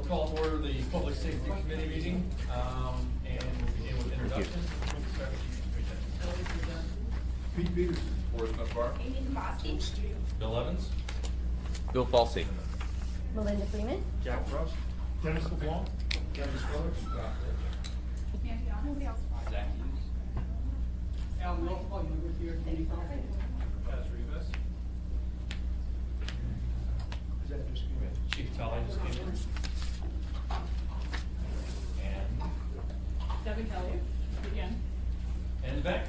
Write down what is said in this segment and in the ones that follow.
call to order the Public Safety Committee meeting, and we'll begin with introductions. Start with Chief Superintendent. Pete Peters. Forrest Dunbar. Amy DeBoski. Bill Evans. Bill Falsey. Melinda Freeman. Jack Frost. Dennis LeBlanc. Kevin Squillers. Nobody else. Zach Hughes. Al Milfoil, you were here at 85. Paz Rivas. Is that just you? Chief Tully just came in. And, Devin Kelly, again. and Beck.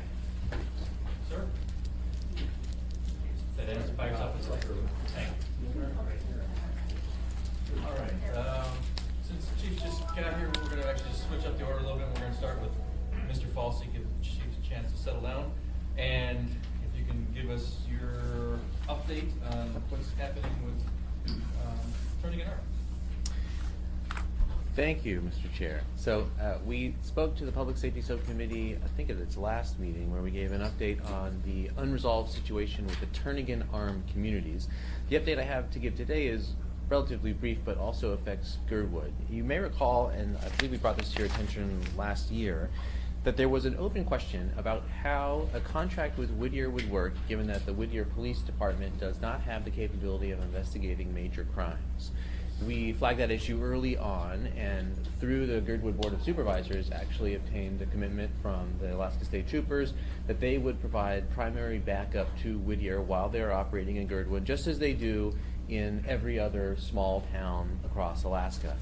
Sir? That ends by yourself. Thank you. All right, since Chief just got here, we're gonna actually switch up the order a little bit. We're gonna start with Mr. Falsey, give the Chief a chance to settle down. And if you can give us your update on what's happening with Turning an Arm. Thank you, Mr. Chair. So we spoke to the Public Safety Subcommittee, I think at its last meeting, where we gave an update on the unresolved situation with the Turnagain Arm communities. The update I have to give today is relatively brief, but also affects Girdwood. You may recall, and I believe we brought this to your attention last year, that there was an open question about how a contract with Whittier would work, given that the Whittier Police Department does not have the capability of investigating major crimes. We flagged that issue early on, and through the Girdwood Board of Supervisors actually obtained a commitment from the Alaska State Troopers that they would provide primary backup to Whittier while they're operating in Girdwood, just as they do in every other small town across Alaska.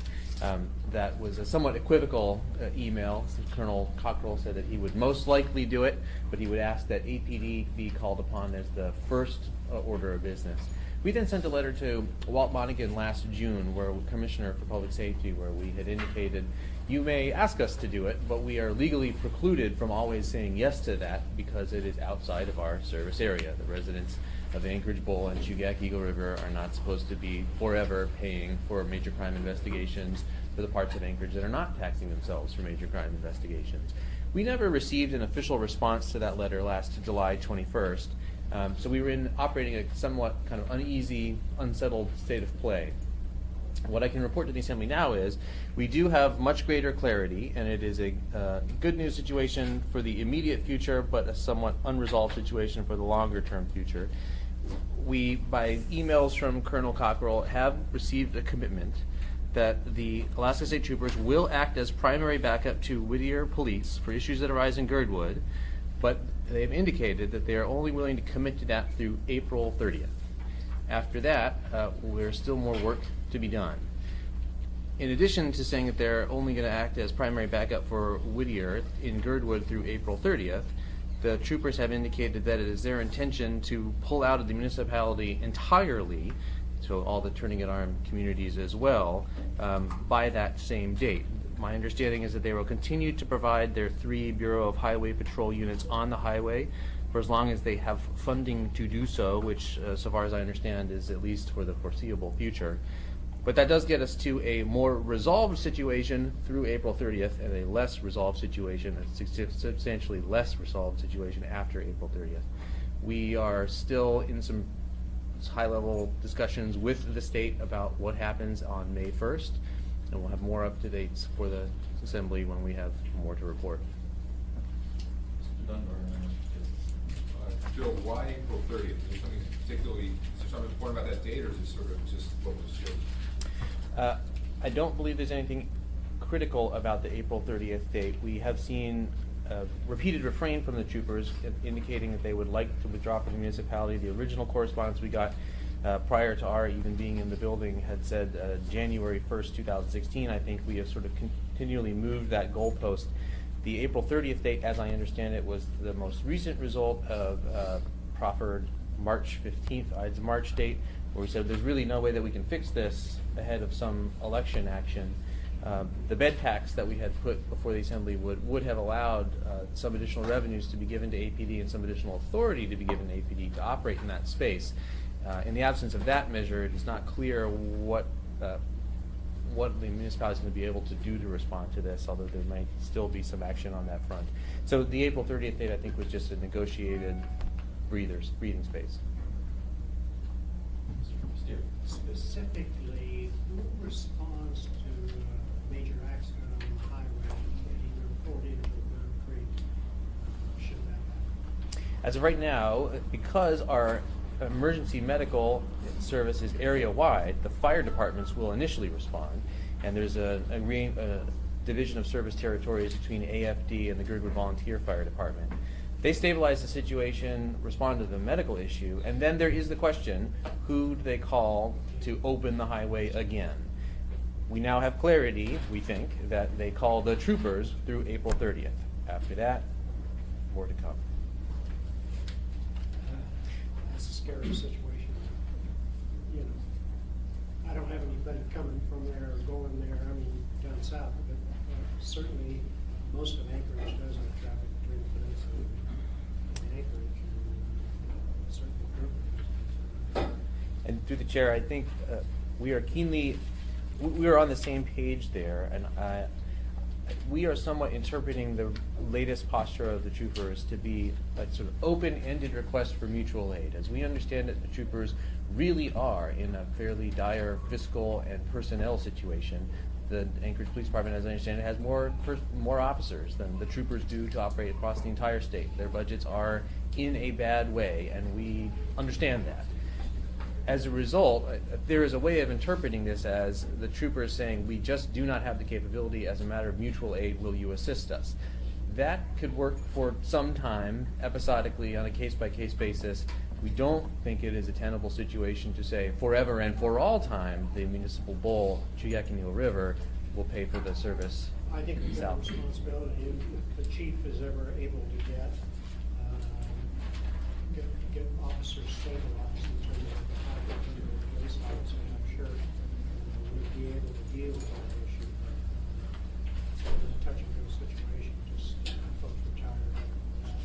That was a somewhat equivocal email. Colonel Cockrell said that he would most likely do it, but he would ask that APD be called upon as the first order of business. We then sent a letter to Walt Monaghan last June, where Commissioner for Public Safety, where we had indicated, you may ask us to do it, but we are legally precluded from always saying yes to that because it is outside of our service area. The residents of Anchorage Bowl and Chugach Eagle River are not supposed to be forever paying for major crime investigations for the parts of Anchorage that are not taxing themselves for major crime investigations. We never received an official response to that letter last July 21st, so we were operating a somewhat kind of uneasy, unsettled state of play. What I can report to the Assembly now is we do have much greater clarity, and it is a good news situation for the immediate future, but a somewhat unresolved situation for the longer term future. We, by emails from Colonel Cockrell, have received a commitment that the Alaska State Troopers will act as primary backup to Whittier Police for issues that arise in Girdwood, but they have indicated that they are only willing to commit to that through April 30th. After that, there's still more work to be done. In addition to saying that they're only going to act as primary backup for Whittier in Girdwood through April 30th, the troopers have indicated that it is their intention to pull out of the municipality entirely, so all the Turning Arm communities as well, by that same date. My understanding is that they will continue to provide their 3 Bureau of Highway Patrol units on the highway for as long as they have funding to do so, which, so far as I understand, is at least for the foreseeable future. But that does get us to a more resolved situation through April 30th and a less resolved situation, a substantially less resolved situation after April 30th. We are still in some high-level discussions with the state about what happens on May 1st, and we'll have more up-to-dates for the Assembly when we have more to report. Mr. Dunbar. Joe, why April 30th? Is there something particularly, is there something important about that date, or is it sort of just what was chosen? I don't believe there's anything critical about the April 30th date. We have seen repeated refrain from the troopers indicating that they would like to withdraw from the municipality. The original correspondence we got prior to our even being in the building had said January 1st, 2016. I think we have sort of continually moved that goalpost. The April 30th date, as I understand it, was the most recent result of proffered March 15th, March date, where we said there's really no way that we can fix this ahead of some election action. The bed tax that we had put before the Assembly would have allowed some additional revenues to be given to APD and some additional authority to be given to APD to operate in that space. In the absence of that measure, it is not clear what the municipality is going to be able to do to respond to this, although there might still be some action on that front. So the April 30th date, I think, was just a negotiated breathing space. Mr. Steer. Specifically, response to a major accident on the highway that either pulled into Bird Creek, should that happen? As of right now, because our emergency medical service is area-wide, the fire departments will initially respond, and there's a division of service territories between AFD and the Girdwood Volunteer Fire Department. They stabilize the situation, respond to the medical issue, and then there is the question, who do they call to open the highway again? We now have clarity, we think, that they call the troopers through April 30th. After that, more to come. That's a scary situation. You know, I don't have anybody coming from there or going there, I mean, down south, but certainly most of Anchorage does have traffic between the peninsula and Anchorage, and certainly Kirkland. And through the chair, I think we are on the same page there, and we are somewhat interpreting the latest posture of the troopers to be a sort of open-ended request for mutual aid. As we understand it, the troopers really are in a fairly dire fiscal and personnel situation. The Anchorage Police Department, as I understand it, has more officers than the troopers do to operate across the entire state. Their budgets are in a bad way, and we understand that. As a result, there is a way of interpreting this as the troopers saying, we just do not have the capability. As a matter of mutual aid, will you assist us? That could work for some time, episodically, on a case-by-case basis. We don't think it is a tenable situation to say forever and for all time the municipal bowl, Chuyakinil River, will pay for the service I think we have a south. responsibility, if the chief is ever able to get officers stabilized in terms of the highway and the police officer, I'm sure we'd be able to deal with that issue. But it's a touch and go situation, just folks are tired of that.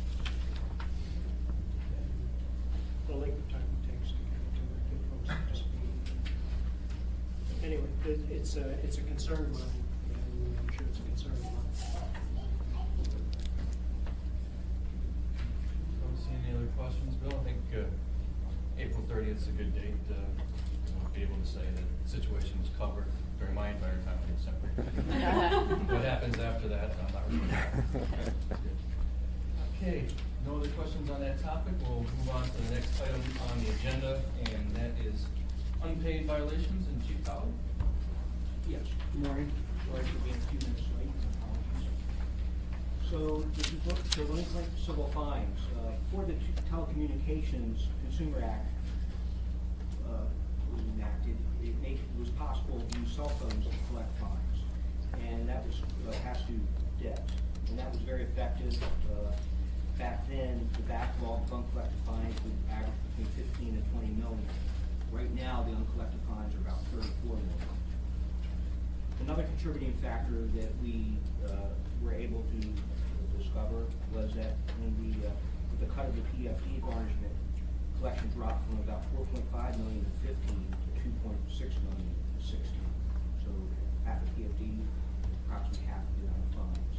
The length of time it takes to get folks up to speed. Anyway, it's a concern of mine, and I'm sure it's a concern of mine. Don't see any other questions, Bill? I think April 30th is a good date to be able to say that the situation is covered during my entire time in December. What happens after that, I'm not really sure. Okay, no other questions on that topic. We'll move on to the next item on the agenda, and that is unpaid violations. And Chief Powell? Yes, good morning. Sorry for being a few minutes late. Apologies. So, the delinquent civil fines, before the Telecommunications Consumer Act was enacted, it was possible to use cell phones to collect fines, and that was past due debt, and that was very effective. Back then, the backlog of uncollected fines would average between 15 and 20 million. Right now, the uncollected fines are about 34 million. Another contributing factor that we were able to discover was that with the cut of the PFD garnishment, collection dropped from about 4.5 million in 15 to 2.6 million in 16. So half of PFD, approximately half of the amount of fines.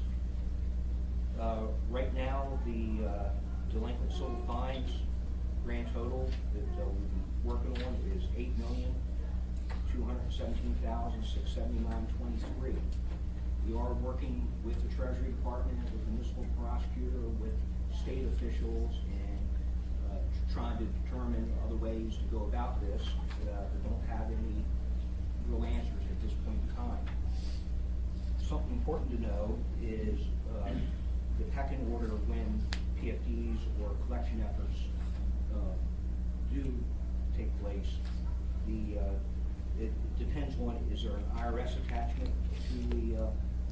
Right now, the delinquent civil fines grand total that we've been working on is $8,217,679.23. We are working with the Treasury Department, with the municipal prosecutor, with state officials, and trying to determine other ways to go about this. We don't have any real answers at this point in time. Something important to know is the pecking order when PFDs or collection efforts do take place. It depends on, is there an IRS attachment to the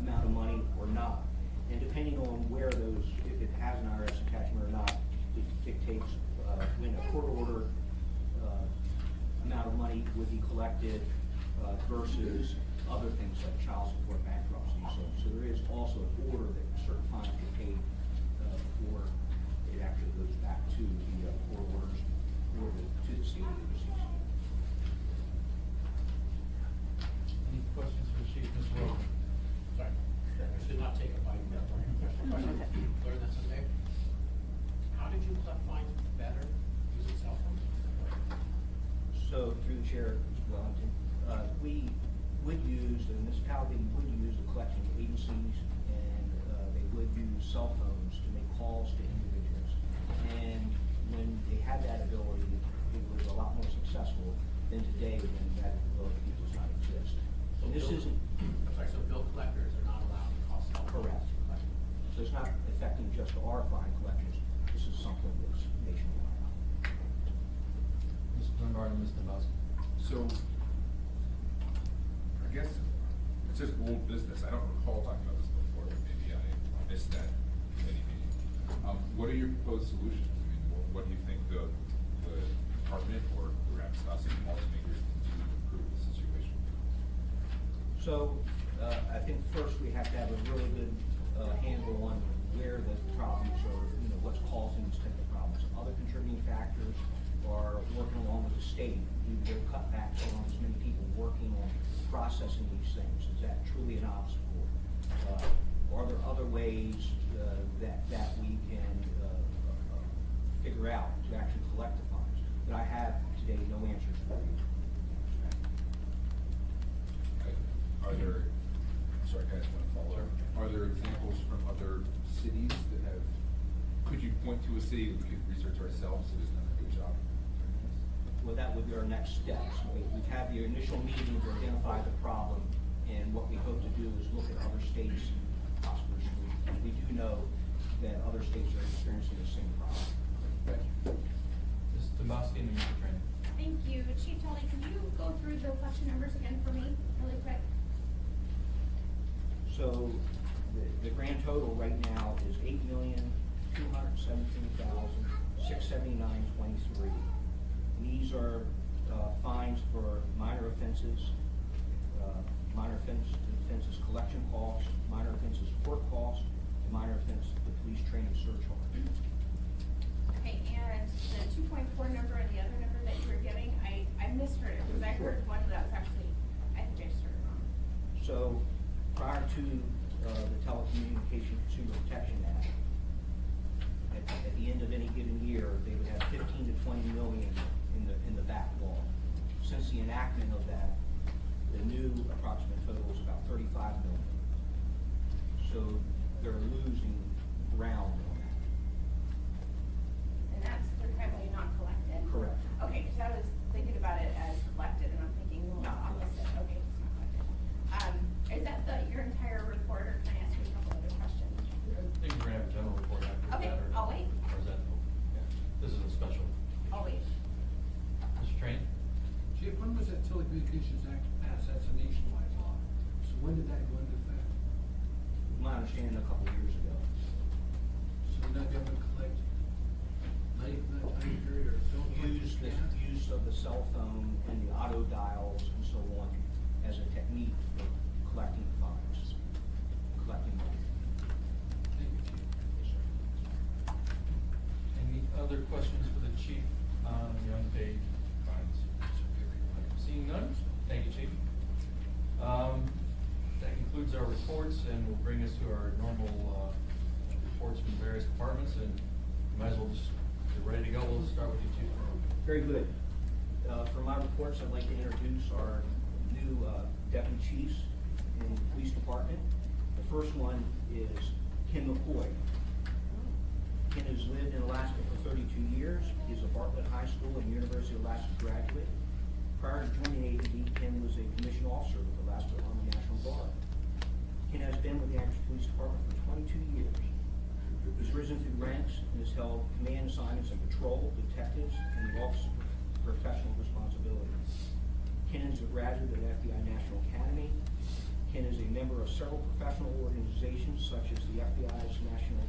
amount of money or not? And depending on where those, if it has an IRS attachment or not, it dictates when a court order amount of money would be collected versus other things like child support, bankruptcy. So there is also an order that certain fines get paid before it actually goes back to the court orders or to the state agencies. Any questions for Chief, Ms. Wilson? Sorry, I should not take a bite. Learn that's okay. How did you collect fines better using cell phones? So through the chair, Mr. Wellington, we would use, the municipality would use the collection agencies, and they would use cell phones to make calls to individuals. And when they had that ability, it was a lot more successful than today when that ability does not exist. And this isn't I'm sorry, so bill collectors are not allowed to call cell phones? correct. So it's not affecting just our fine collections. This is something that's nationwide. Mr. Dunbar and Ms. Dombrowski. So, I guess, it's just old business, I don't recall talking about this before, but maybe I missed that committee meeting. What are your proposed solutions? I mean, what do you think the department or perhaps us as policymakers can do to improve the situation? So, I think first we have to have a really good handle on where the problems are, what's causing these type of problems. Other contributing factors are working along with the state. We've cut back on as many people working on processing these things. Is that truly an obstacle? Are there other ways that we can figure out to actually collect the funds? But I have today no answers for you. Are there, sorry, can I just want to follow up? Are there examples from other cities that have, could you point to a city that we could research ourselves that has done a good job? Well, that would be our next steps. We've had the initial meeting to identify the problem, and what we hope to do is look at other states' possible solutions. And we do know that other states are experiencing the same problem. Thank you. Ms. Dombrowski and Mr. Train. Thank you. Chief Tully, can you go through the question numbers again for me, really quick? So the grand total right now is $8,217,679.23. These are fines for minor offenses, offenses collection costs, minor offenses court costs, and minor offense the police training surcharge. Okay, and the 2.4 number and the other number that you were giving, I misheard it, because I heard one that was actually, I think I just heard it wrong. So prior to the Telecommunication Consumer Protection Act, at the end of any given year, they would have 15 to 20 million in the backlog. Since the enactment of that, the new approximate total is about 35 million. So they're losing ground on that. And that's the primarily not collected? Correct. Okay, because I was thinking about it as collected, and I'm thinking, well, Not opposite, okay, it's not collected. Is that your entire report, or can I ask you a couple other questions? I think we're gonna have a general report after that. Okay, or- I'll wait. Or is that, yeah, this is a special. I'll wait. Mr. Train? Chief, when was that Telecommunications Act passed? That's a nationwide law. So when did that go into effect? My understanding a couple of years ago. So you're not able to collect money from that time period or don't Use of the cell phone and the auto dials and so on as a technique for collecting fines, collecting money. Thank you, Chief. Yes, sir. Any other questions for the chief on the unpaid fines? Seeing none, thank you, chief. That concludes our reports and will bring us to our normal reports from various departments, and you might as well just, if you're ready to go, we'll start with you, chief. Very good. For my reports, I'd like to introduce our new deputy chiefs in the police department. The first one is Ken McCoy. Ken has lived in Alaska for 32 years. He's a Bartlett High School and University of Alaska graduate. Prior to joining AAD, Ken was a commissioned officer with the Alaska Army National Guard. Ken has been with the Anchorage Police Department for 22 years. He's risen through ranks and has held command assignments in patrol, detectives, and the Office of Professional Responsibility. Ken is a graduate of the FBI National Academy. Ken is a member of several professional organizations such as the FBI's National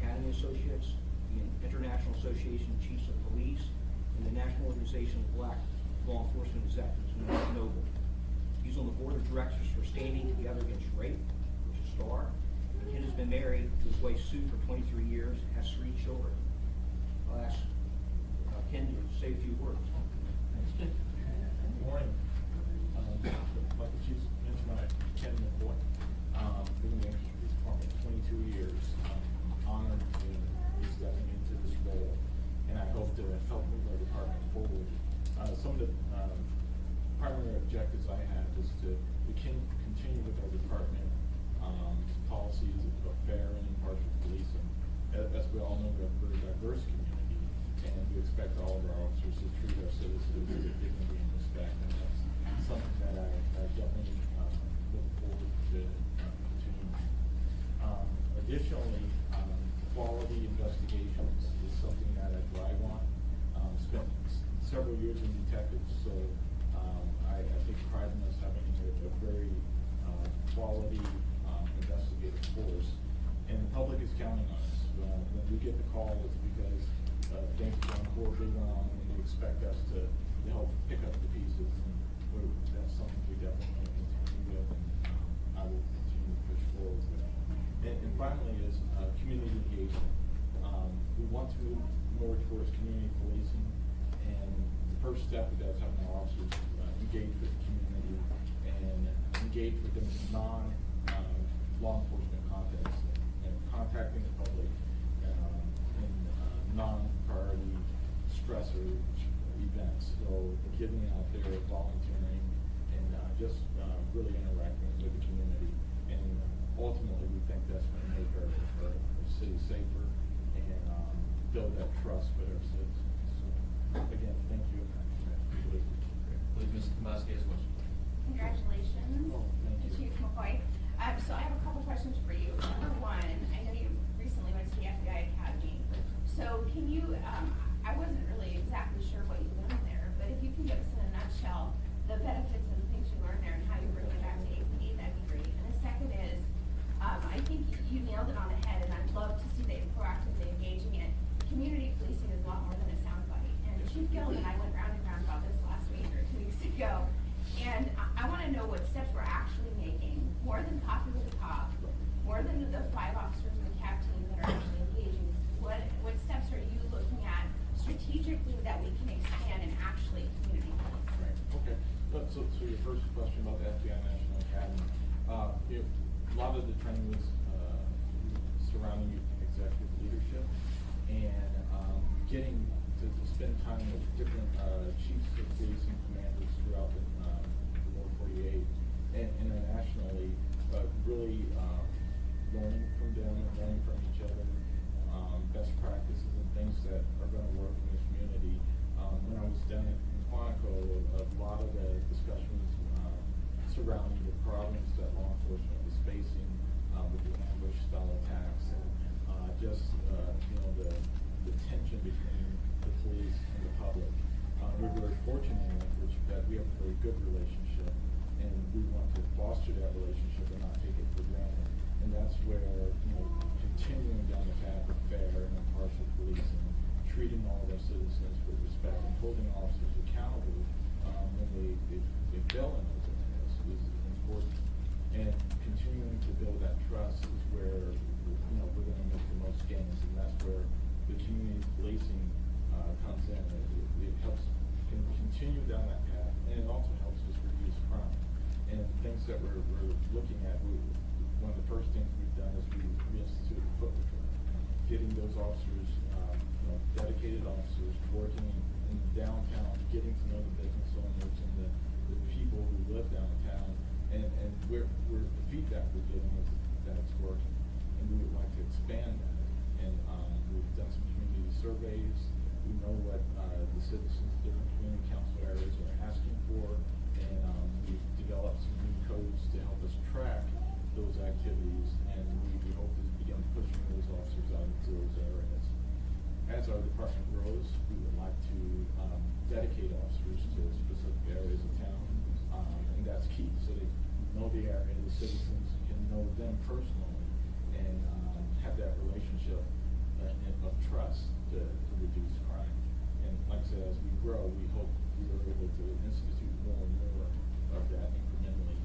Academy Associates, the International Association of Chiefs of Police, and the National Organization of Black Law Enforcement Executives, known as NOBLE. He's on the board of directors for Standing Together Against Rape, which is STAR. And Ken has been married to his wife Sue for 23 years, has 3 children. I'll ask Ken to say a few words. Good morning. Like the chief mentioned, I'm Ken McCoy. Been in the Anchorage Police Department 22 years. I'm honored to be stepping into this role, and I hope to help move our department forward. Some of the primary objectives I have is to with our department, policies of fair and impartial policing. As we all know, we have a very diverse community, and we expect all of our officers to treat our citizens with dignity and respect, and that's something that I definitely look forward to continuing. Additionally, quality investigations is something that I drive on. Spent several years in detectives, so I take pride in us having a very quality investigative force, and the public is counting on us. When we get the call, it's because things are going horribly wrong, and they expect us to help pick up the pieces, and that's something we definitely want to continue with, and I will continue to push forward with. And finally is community engagement. We want to move more towards community policing, and the first step of that is having our officers engage with the community and engage with them in law enforcement contexts, and contacting the public in non-priority stressor events. So getting out there, volunteering, and just really interacting with the community. And ultimately, we think that's going to make our city safer and build that trust with our citizens. So again, thank you. Please, Mrs. Tomasky has a question. Congratulations, Oh, thank you. Chief McCoy. So I have a couple questions for you. Number one, I know you recently went to the FBI Academy. So can you, I wasn't really exactly sure what you learned there, but if you can give us in a nutshell the benefits and the things you learned there and how you bring it back to APD, that'd be great. And the second is, I think you nailed it on the head, and I'd love to see that you're proactively engaging in. Community policing is a lot more than a soundbite. And Chief Gillen and I went round and round about this last week or 2 weeks ago. And I want to know what steps we're actually making, more than coffee with a cop, more than the 5 officers in the CAP team that are actually engaging. What steps are you looking at strategically that we can expand and actually community police? Right, okay. So your first question about the FBI National Academy, a lot of the training was surrounding executive leadership, and getting to spend time with different chiefs of police and commanders throughout the lower 48 and internationally, really learning from them and learning from each other, best practices and things that are going to work in the community. When I was down in Quantico, a lot of the discussions surrounding the problems that law enforcement was facing with the ambush style attacks, and the tension between the police and the public. We're very fortunate in Anchorage that we have a very good relationship, and we want to foster that relationship and not take it for granted. And that's where, continuing down the path of fair and impartial policing, treating all of our citizens with respect, and holding officers accountable when they fail in those areas is important. And continuing to build that trust is where we're going to make the most gains, and that's where the community policing comes in. It helps continue down that path, and it also helps us reduce crime. And things that we're looking at, one of the first things we've done is we instituted foot patrol, getting those officers, dedicated officers, working in downtown, getting to know the business owners and the people who live downtown, and the feedback we're getting is that it's working, and we would like to expand that. And we've done some community surveys. We know what the citizens of different community council areas are asking for, and we've developed some new codes to help us track those activities, and we hope to begin pushing those officers out into those areas. As our department grows, we would like to dedicate officers to specific areas of town, and that's key, so they know the area, the citizens can know them personally, and have that relationship of trust to reduce crime. And like I said, as we grow, we hope we are able to institute more and more of that incrementally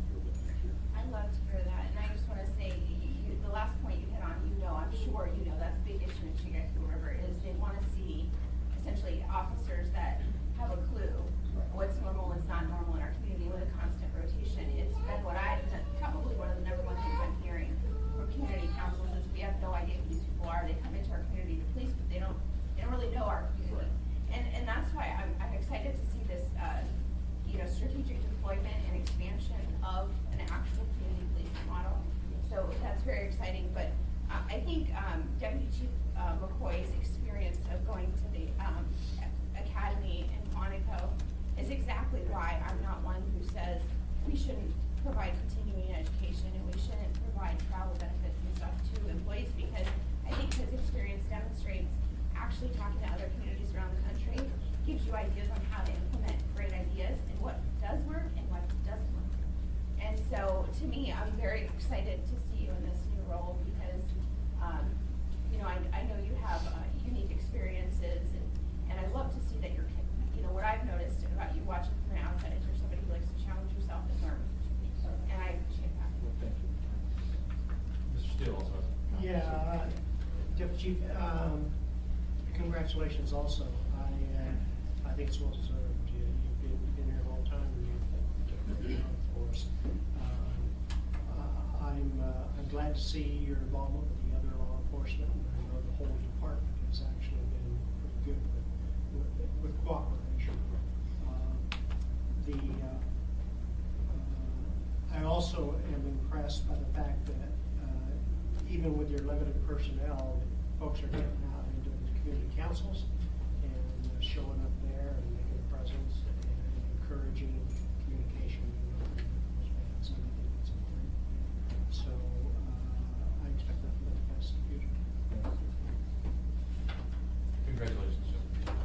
for the next year. I love to hear that, and I just want to say, the last point you hit on, I'm sure that's a big issue in Chickasaw River, is they want to see essentially officers that have a clue what's normal, what's not normal in our community with a constant rotation. It's been probably one of the number one things I'm hearing from community councils is we have no idea who these people are. They come into our community to police, but they don't really know our community. And that's why I'm excited to see this strategic deployment and expansion of an actual community so that's very exciting, but I think Deputy Chief McCoy's experience of going to the academy in Quantico is exactly why I'm not one who says we shouldn't provide continuing education and we shouldn't provide travel benefits and stuff to employees, because I think his experience demonstrates actually talking to other communities around the country gives you ideas on how to implement great ideas and what does work and what doesn't work. And so, to me, I'm very excited to see you in this new role because, you know, I know you have unique experiences, and I love to see that you're, you know, what I've noticed about you watching from the outside is you're somebody who likes to challenge yourself and learn. And I appreciate that. Well, thank you. Mr. Steele also has a comment. Yeah, Deputy Chief, congratulations also. I think it's well deserved. You've been here a long time and you've done a great job for us. I'm glad to see your involvement with the other law enforcement. I know the whole department has actually been pretty good with cooperation. I also am impressed by the fact that even with your limited personnel, folks are getting out into the community councils and showing up there and making a presence and encouraging communication. So I think it's important. So I expect that for the best in the future. Congratulations, Joe.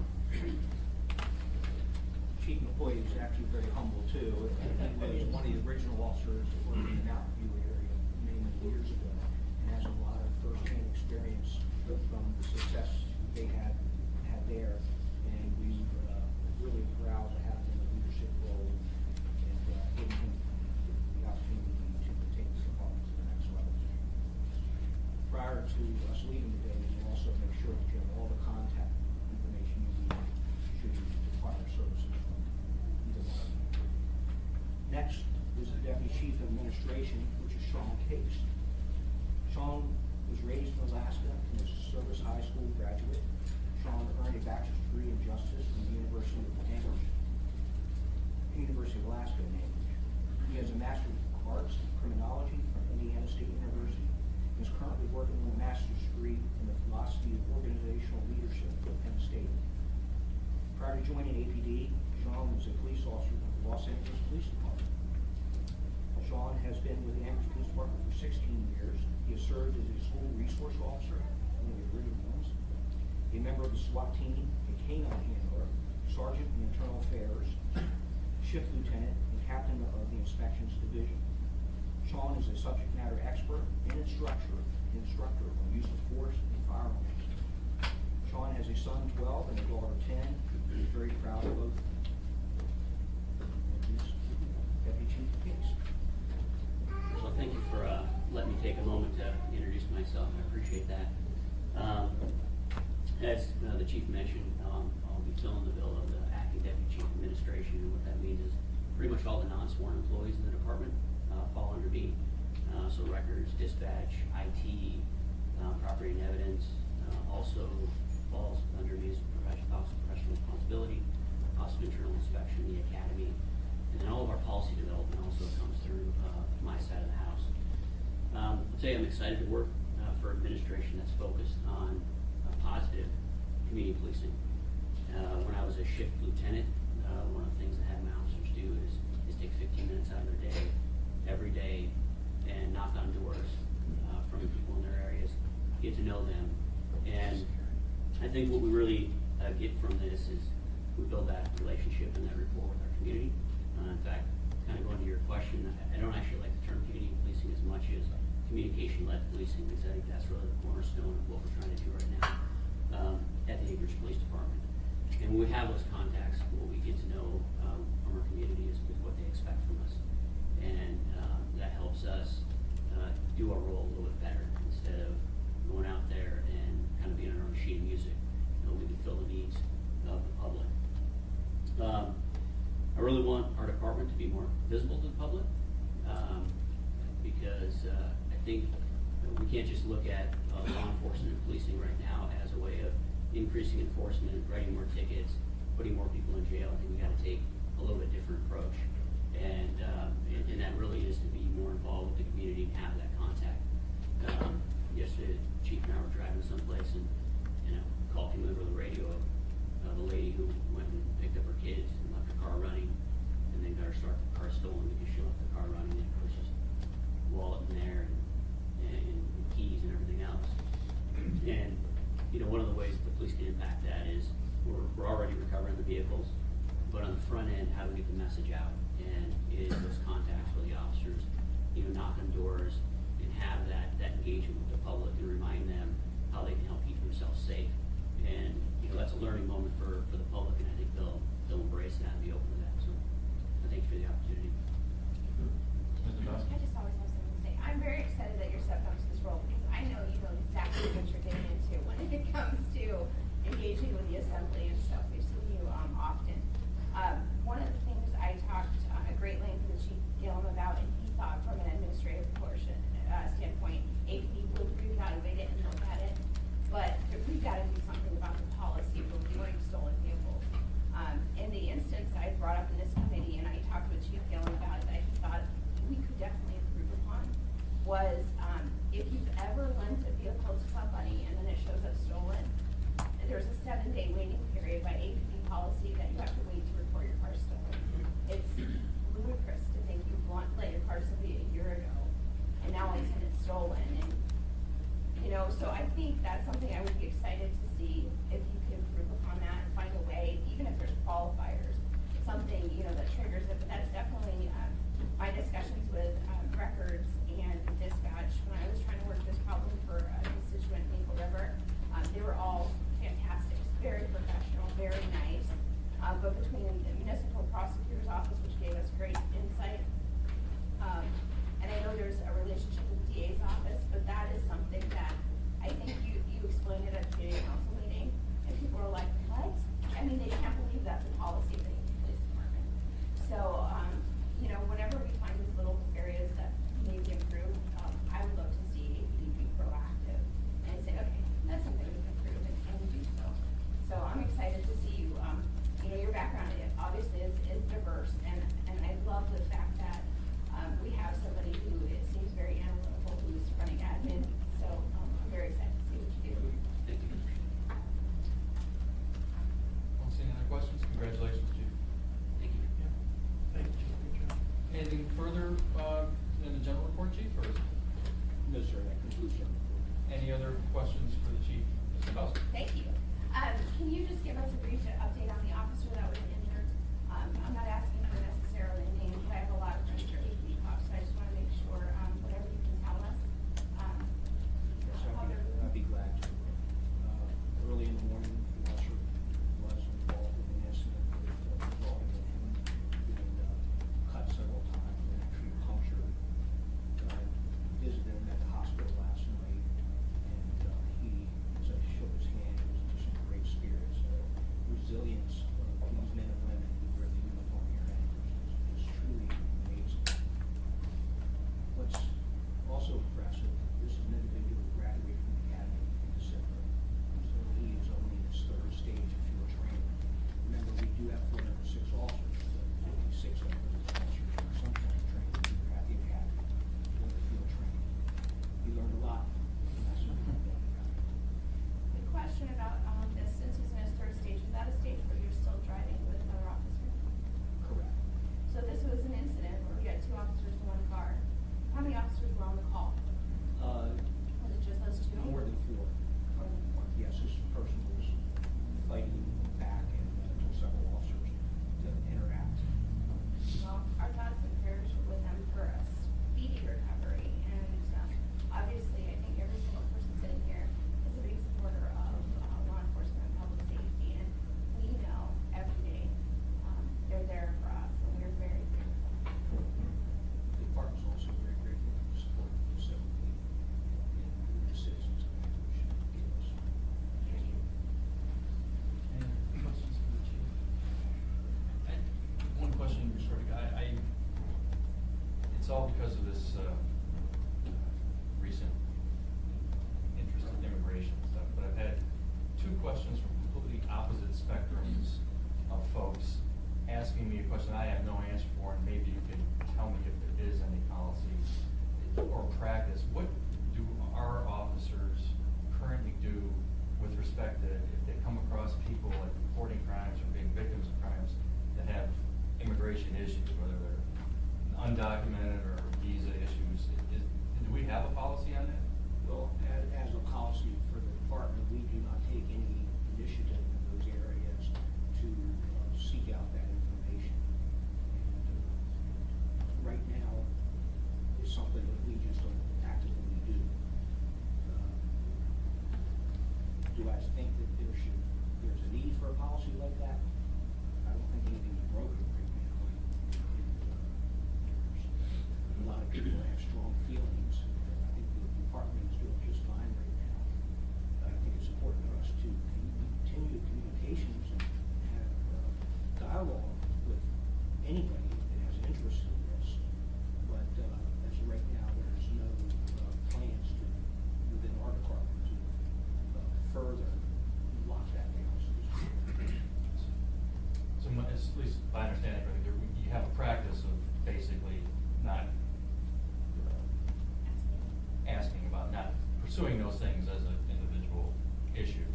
Chief McCoy is actually very humble too. He was one of the original officers that worked in the Mountain View area many years ago, and has a lot of first-hand experience from the success they had there. And we really proud to have him in a leadership role and giving him the opportunity to take the department to the next level. Prior to us leaving today, we also make sure that you have all the contact information you need should you require services from either one of them. Next is the Deputy Chief of Administration, which is Sean Case. Sean was raised in Alaska and is a Service High School graduate. Sean earned a bachelor's degree in justice from the University of Alaska in Anchorage. He has a Master's of Arts in Criminology from Indiana State University and is currently working on a master's degree in the philosophy of organizational leadership at Penn State. Prior to joining APD, Sean was a police officer with the Los Angeles Police Department. Sean has been with the Anchorage Police Department for 16 years. He has served as a school resource officer, one of the original ones, a member of the SWAT team, a canine handler, sergeant in internal affairs, shift lieutenant, and captain of the inspections division. Sean is a subject matter expert and instructor on use of force and firearms. Sean has a son, 12, and a daughter, 10. He is very proud of both. Deputy Chief Case. So thank you for letting me take a moment to introduce myself. I appreciate that. As the chief mentioned, I'll be filling the bill of the acting deputy chief of administration, and what that means is pretty much all the non-sworn employees in the department fall under me. So records, dispatch, IT, property and evidence, also falls under me as professional responsibility, Office of Internal Inspection, the academy, and then all of our policy development also comes through my side of the house. I'll tell you, I'm excited to work for administration that's focused on positive community policing. When I was a shift lieutenant, one of the things I had my officers do is take 15 minutes out of their day, every day, and knock on doors from people in their areas, get to know them. And I think what we really get from this is we build that relationship and that rapport with our community. In fact, kind of going to your question, I don't actually like the term community policing as much as communication-led policing, because I think that's really the cornerstone of what we're trying to do right now at the Anchorage Police Department. And when we have those contacts, what we get to know from our community is what they expect from us. And that helps us do our role a little bit better instead of going out there and kind of being our own sheet of music. We can fill the needs of the public. I really want our department to be more visible to the public because I think we can't just look at law enforcement and policing right now as a way of increasing enforcement, writing more tickets, putting more people in jail. I think we got to take a little bit different approach, and that really is to be more involved with the community and have that contact twice and, call came over the radio of a lady who went and picked up her kids and left her car running, and then got her car stolen because she left the car running, and of course, just wallet in there and keys and everything else. And, one of the ways that the police can impact that is we're already recovering the vehicles, but on the front end, how do we get the message out? And it is those contacts with the officers, knock on doors and have that engagement with the public and remind them how they can help keep themselves safe. And, that's a learning moment for the public, and I think they'll embrace that and be open to that. So I thank you for the opportunity. Mr. Dawson? I just always have something to say. I'm very excited that you're stepping up to this role because I know you know exactly what you're getting into when it comes to engaging with the assembly and stuff. We've seen you often. One of the things I talked at great length with Chief Gillum about, and he thought from an administrative portion standpoint, APD would reevaluate it and look at it, but we've got to do something about the policy for viewing stolen vehicles. In the instance I brought up in this committee, and I talked with Chief Gillum about it, that he thought we could definitely improve upon, was if you've ever lent a vehicle to somebody and then it shows up stolen, there's a 7-day waiting period by APD policy that you have to wait to report your car stolen. It's ludicrous to think you lent your car to somebody a year ago, and now all of a sudden it's stolen. And so I think that's something I would be excited to see if you can improve upon that and find a way, even if there's qualifiers, something that triggers it. But that's definitely my discussions with records and dispatch when I was trying to work this problem for a constituent in Eagle River. They were all fantastic, very professional, very nice. But between the municipal prosecutor's office, which gave us great insight, and I know there's a relationship with the DA's office, but that is something that I think you explained it at the community council meeting, and people are like, what? I mean, they can't believe that's a policy of the police department. So, whenever we find these little areas that may be improved, I would love to see APD be proactive and say, okay, that's something we can improve and do so. So I'm excited to see you, your background obviously is diverse, and I love the fact that we have somebody who it seems very analytical who's running admin. So I'm very excited to see what you do. Thank you. Don't see any other questions? Congratulations, Chief. Thank you. Thank you, Chief. Good job. Anything further in the general report, Chief, or No, sir, that concludes your report. any other questions for the Chief? Mr. Dawson? Thank you. Can you just give us a brief update on the officer that was injured? I'm not asking for necessarily a name, but I have a lot of friends who are APD cops, so I just want to make sure, whatever you can tell us. Yes, I'd be glad to. Early in the morning, the officer was involved in an incident involving him being cut several times and actually punctured. Visited him at the hospital last night, and he, as I shook his hand, he was just in great spirits. Resilience of these men and women who wear the uniform here at Anchorage is truly amazing. What's also impressive, this is an individual who graduated from the academy in December, so he is only in his 3rd stage of field training. Remember, we do have 406 officers, but 56 of those officers are some kind of training either at the academy or the field training. He learned a lot, and that's something I'm glad about. The question about this, since he's in his 3rd stage, is that a stage where you're still driving with another officer? Correct. So this was an incident where we had 2 officers in 1 car. How many officers were on the call? Was it just those 2? More than 4. More than 4. Yes, this person was fighting back and took several officers to interact. Well, our thoughts and prayers are with them for a speedy recovery, and obviously, I think every single person sitting here is a big supporter of law enforcement and public safety, and we know every day they're there for us, and we're very grateful. The department's also very grateful for the support of the facility and the citizens of Anchorage give us. Thank you. Any questions for the Chief? One question, sort of, it's all because of this recent interest in immigration and stuff, but I've had 2 questions from completely opposite spectrums of folks asking me a question I have no answer for, and maybe you can tell me if there is any policy or practice. What do our officers currently do immigration issues, whether they're undocumented or visa issues, do we have a policy on that? Well, as a policy for the department, we do not take any initiative in those areas to seek out that information. And right now, it's something that we just don't actively do. Do I think that there's a need for a policy like that? I don't think anything's broken right now. A lot of people have strong feelings. I think the department is doing just fine right now. I think it's important for us to continue communications and have dialogue with anybody that has an interest in this. But as of right now, there's no plans to, within our department, to further lock that down. So at least my understanding, right, you have a practice of basically not asking about, not pursuing those things as an individual issue.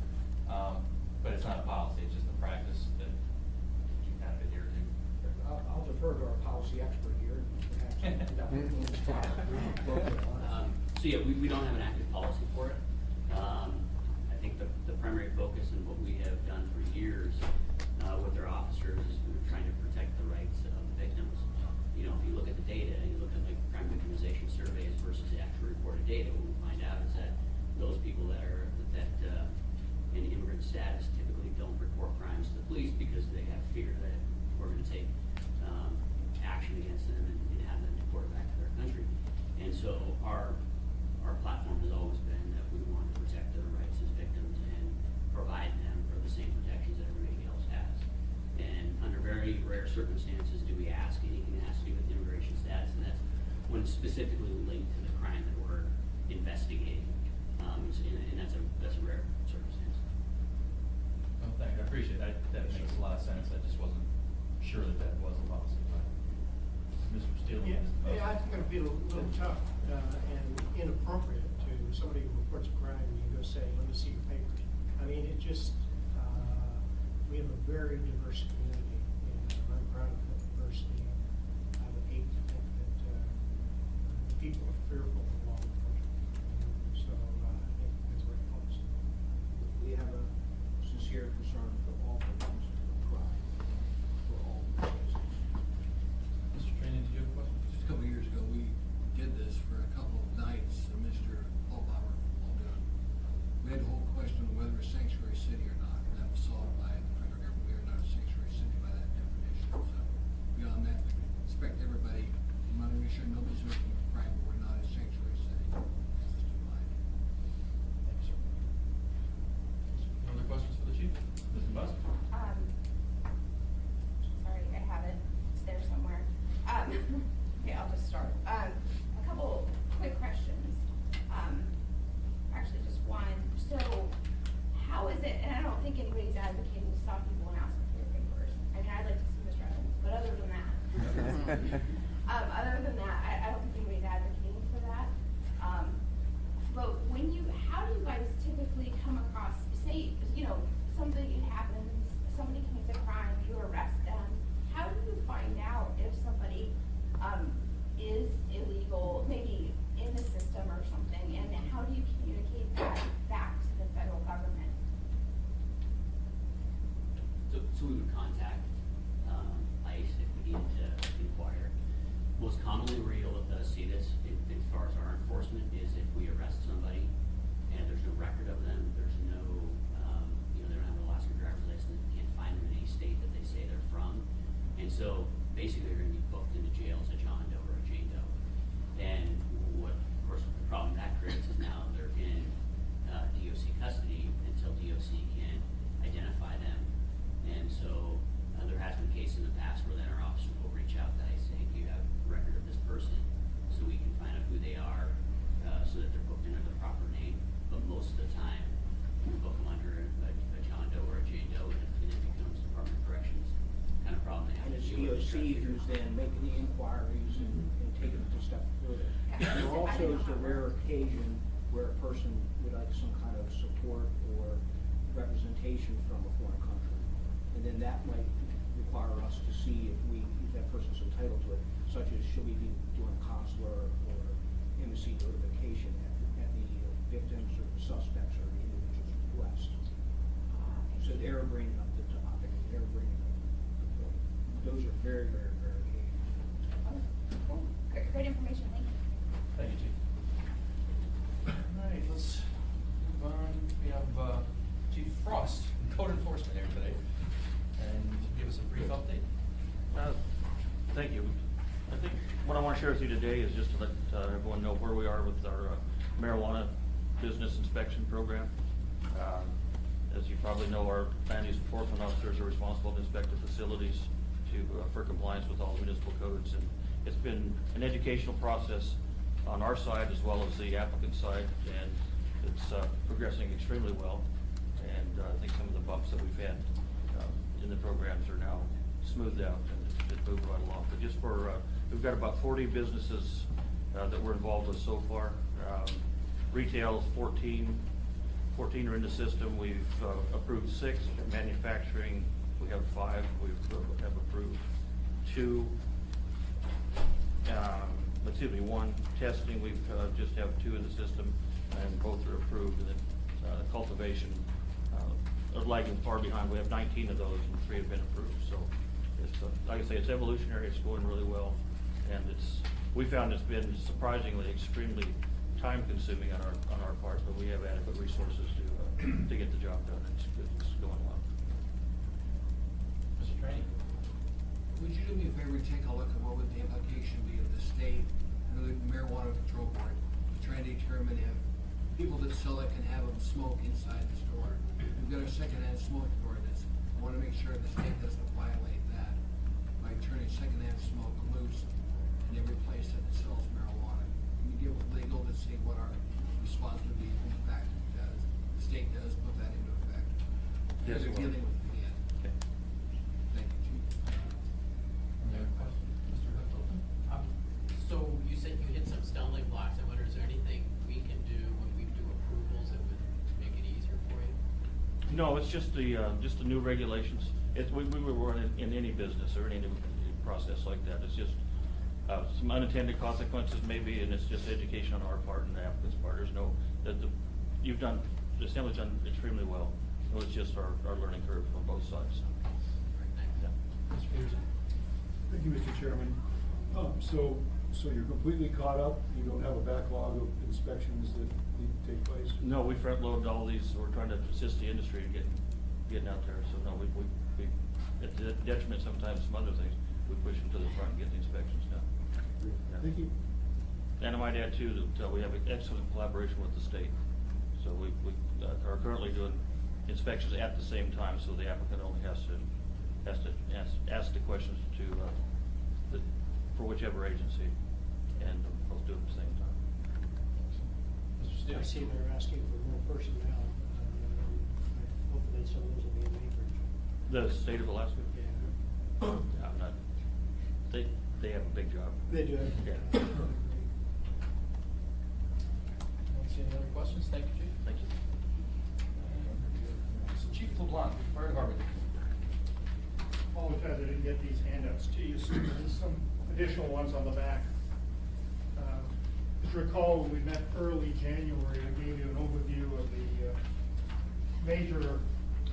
But it's not a policy, it's just a practice that you kind of adhere to. I'll defer to our policy expert here, perhaps. So yeah, we don't have an active policy for it. I think the primary focus and what we have done for years with our officers is we're trying to protect the rights of the victims. You know, if you look at the data and you look at like crime victimization surveys versus the actual reported data, what we find out is that those people that are in immigrant status typically don't report crimes to the police because they have fear that we're going to take action against them and have them deported back to their country. And so our platform has always been that we want to protect their rights as victims and provide them for the same protections that everybody else has. And under very rare circumstances do we ask anything that has to do with immigration status, and that's when it's specifically linked to the crime that we're investigating. And that's a rare circumstance. Well, thank you, I appreciate that, that makes a lot of sense, I just wasn't sure that was a policy, but Mr. Steele. Yeah, I think it'd be a little tough and inappropriate to somebody who reports a crime and you go say, let me see your papers. I mean, it just, we have a very diverse community and I'm proud of the diversity. I would hate to think that people are fearful of law enforcement. So I think that's where it comes. We have a sincere concern for all victims of crime, for all cases. Mr. Training, did you have a question? Just a couple of years ago, we did this for a couple of nights, Mr. Paulbauer, we had the whole question of whether a sanctuary city or not, and that was solved by the federal government. We are not a sanctuary city by that definition. So beyond that, we expect everybody, I'm not even sure nobody's looking for crime, but we're not a sanctuary city as it's defined. Thank you, sir. Any other questions for the chief? Mr. Busk? Sorry, I have it, it's there somewhere. Okay, I'll just start. A couple quick questions. Actually, just one. So, how is it, and I don't think anybody's advocating to stop people and ask them for their papers. I mean, I'd like to see Mr. Evans, but other than that, I don't think anybody's advocating for that. But how do you guys typically come across, say, something happens, somebody commits a crime, you arrest them. How do you find out if somebody is illegal, maybe in the system or something, and how do you communicate that back to the federal government? So we would contact ICE if we needed to inquire. Most commonly where you'll see this, as far as our enforcement, is if we arrest somebody and there's no record of them, there's no, they don't have an Alaska driver's license, you can't find them in any state that they say they're from. And so basically they're going to be booked into jails, a John Doe or a Jane Doe. And what, of course, the problem that creates is now they're in DOC custody until DOC can identify them. And so there has been cases in the past where then our officers will reach out to ICE saying, do you have a record of this person? So we can find out who they are, so that they're booked under the proper name. But most of the time, we book them under a John Doe or a Jane Doe, and it becomes Department of Corrections kind of problem. They have And to it's deal with. DOC who's then making the inquiries and taking it a step further. Yeah. There also is the rare occasion where a person would like some kind of support or representation from a foreign country. And then that might require us to see if that person's entitled to it, such as should we be doing consular or embassy notification at the victims or the suspects or the individual's request. So they're bringing up the topic, they're bringing up the point. Those are very, very, very key. Oh, cool. Great information, thank you. Thank you, Chief. All right, let's move on. We have Chief Frost, from Code Enforcement here today. And if you give us a brief update. Thank you. I think what I want to share with you today is just to let everyone know where we are with our marijuana business inspection program. As you probably know, our land use enforcement officers are responsible to inspect the facilities for compliance with all municipal codes. And it's been an educational process on our side as well as the applicant side, and it's progressing extremely well. And I think some of the bumps that we've had in the programs are now smoothed out and it's moved right along. But just for, we've got about 40 businesses that we're involved with so far. Retail is 14 are in the system. We've approved 6. Manufacturing, we have 5. We have approved 2. Excuse me, 1. Testing, we've just have 2 in the system, and both are approved. And then cultivation are lagging far behind. We have 19 of those, and 3 have been approved. So it's like I say, it's evolutionary. It's going really well, and we found it's been surprisingly extremely time-consuming on our part, but we have adequate resources to get the job done. It's good. It's going well. Mr. Trainee? Would you do me a favor and take a look at what would the implication be of the state and the marijuana control board to try and determine if people that sell it can have them smoke inside the store? We've got a secondhand smoking ordinance. I want to make sure the state doesn't violate that by turning secondhand smoke loose in every place that it sells marijuana. Can you give it legal to see what our response would be in fact does? The state does put that into effect. Yes, They're it will. dealing with it again. Okay. Thank you, Chief. Any other questions? Mr. Hilton? So you said you hit some stumbling blocks. I wonder, is there anything we can do when we do approvals that would make it easier for you? No, it's just the new regulations. We were in any business or any process like that. It's just some unintended consequences maybe, and it's just education on our part and the applicant's part. There's no, the Assembly's done extremely well. So it's just our learning curve on both sides. Yeah. Mr. Peterson? Thank you, Mr. Chairman. So you're completely caught up? You don't have a backlog of inspections that need to take place? No, we front loaded all these, so we're trying to assist the industry in getting out there. So no, we at the detriment sometimes some other things, we push them to the front and get the inspections done. Yeah. Thank you. And I might add too that we have excellent collaboration with the state. So we are currently doing inspections at the same time, so the applicant only has to ask the questions for whichever agency, and both do it at the same time. Mr. Steele? I see they're asking for more personnel. Hopefully some of those will be in Anchorage. The state of Alaska? Yeah. I'm not, they have a big job. They do. Yeah. Don't see any other questions? Thank you, Chief. Thank you. So Chief LeBlanc, Fire Department. Apologize, I didn't get these handouts to you, so there's some additional ones on the back. As you recall, when we met early January, I gave you an overview of the major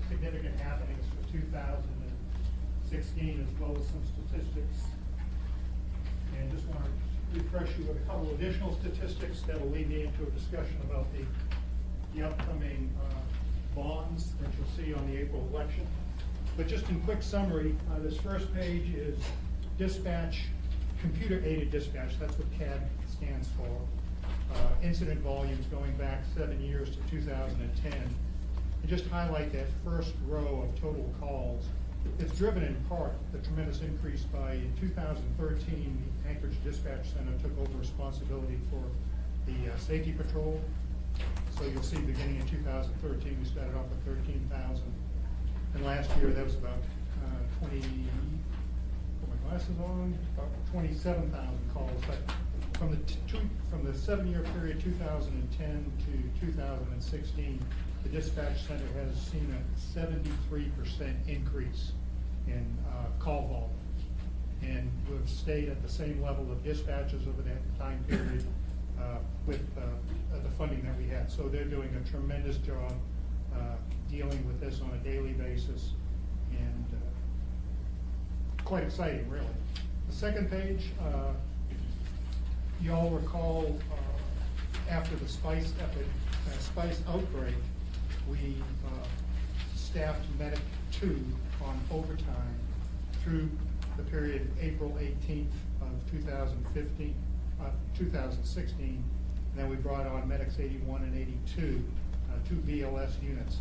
significant happenings for 2016, as well as some statistics. And just want to refresh you with a couple additional statistics that'll lead me into a discussion about the upcoming bonds that you'll see on the April election. But just in quick summary, this first page is dispatch, computer-aided dispatch, that's what CAD stands for. Incident volumes going back 7 years to 2010. And just highlight that first row of total calls. It's driven in part the tremendous increase by, in 2013, the Anchorage Dispatch Center took over responsibility for the safety patrol. So you'll see beginning in 2013, we started off with 13,000. And last year, that was about 27,000 calls. But from the 7-year period, 2010 to 2016, the dispatch center has seen a 73% increase in call volume. And we've stayed at the same level of dispatches over that time period with the funding that we had. So they're doing a tremendous job dealing with this on a daily basis, and quite exciting, really. The second page, you all recall after the spice outbreak, we staffed Medic 2 on overtime through the period April 18th of 2016, and then we brought on Medics 81 and 82, two BLS units.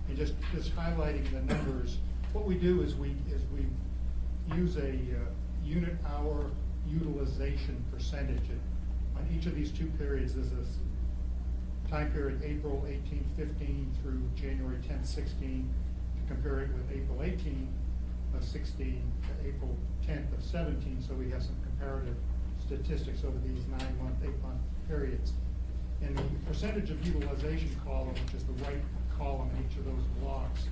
And just highlighting the numbers, what we do is we use a unit hour utilization percentage. On each of these two periods, there's a time period April 18th, 15 through January 10th, 16, to compare it with April 18th of 16 to April 10th of 17, so we have some comparative statistics over these 9-month, 8-month periods. And the percentage of utilization column, which is the right column in each of those blocks,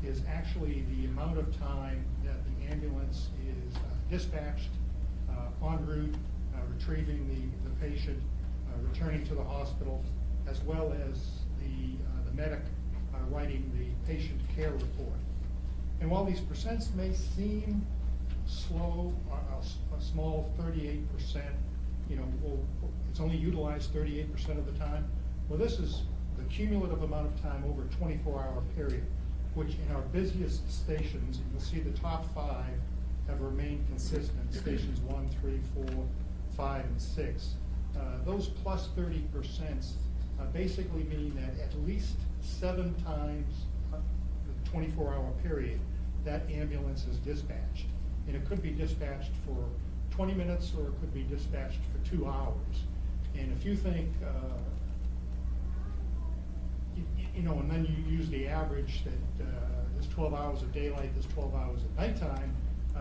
is actually the amount of time that the ambulance is dispatched, en route, retrieving the patient, returning to the hospital, as well as the medic writing the patient care report. And while these percents may seem slow, a small 38%, it's only utilized 38% of the time. Well, this is the cumulative amount of time over a 24-hour period, which in our busiest stations, you'll see the top 5 have remained consistent, stations 1, 3, 4, 5, and 6. Those plus 30% basically mean that at least 7 times the 24-hour period, that ambulance is dispatched. And it could be dispatched for 20 minutes or it could be dispatched for 2 hours. And if you think, and then you use the average that there's 12 hours of daylight, there's 12 hours of nighttime,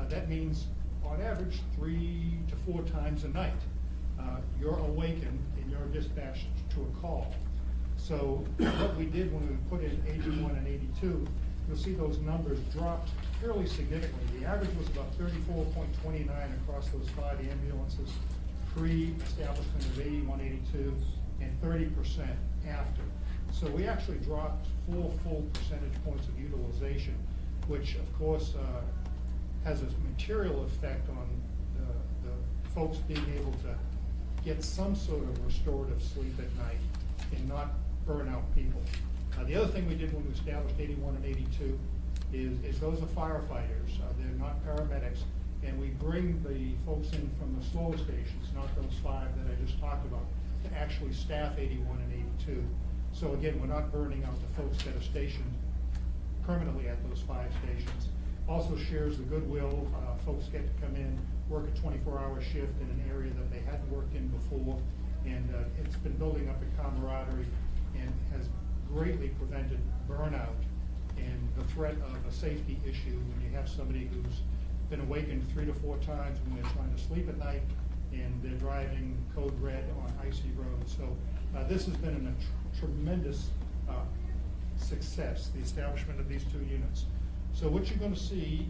that means on average 3 to 4 times a night you're awakened and you're dispatched to a call. So what we did when we put in 81 and 82, you'll see those numbers dropped fairly significantly. The average was about 34.29 across those 5 ambulances pre-establishment of 81, 82, and 30% after. So we actually dropped 4 full percentage points of utilization, which of course has a material effect on the folks being able to get some sort of restorative sleep at night and not burn out people. The other thing we did when we established 81 and 82 is those are firefighters. They're not paramedics, and we bring the folks in from the slower stations, not those 5 that I just talked about, to actually staff 81 and 82. So again, we're not burning out the folks that are stationed permanently at those 5 stations. Also shares the goodwill. Folks get to come in, work a 24-hour shift in an area that they hadn't worked in before, and it's been building up a camaraderie and has greatly prevented burnout and the threat of a safety issue when you have somebody who's been awakened 3 to 4 times when they're trying to sleep at night and they're driving code red on icy roads. So this has been a tremendous success, the establishment of these 2 units. So what you're going to see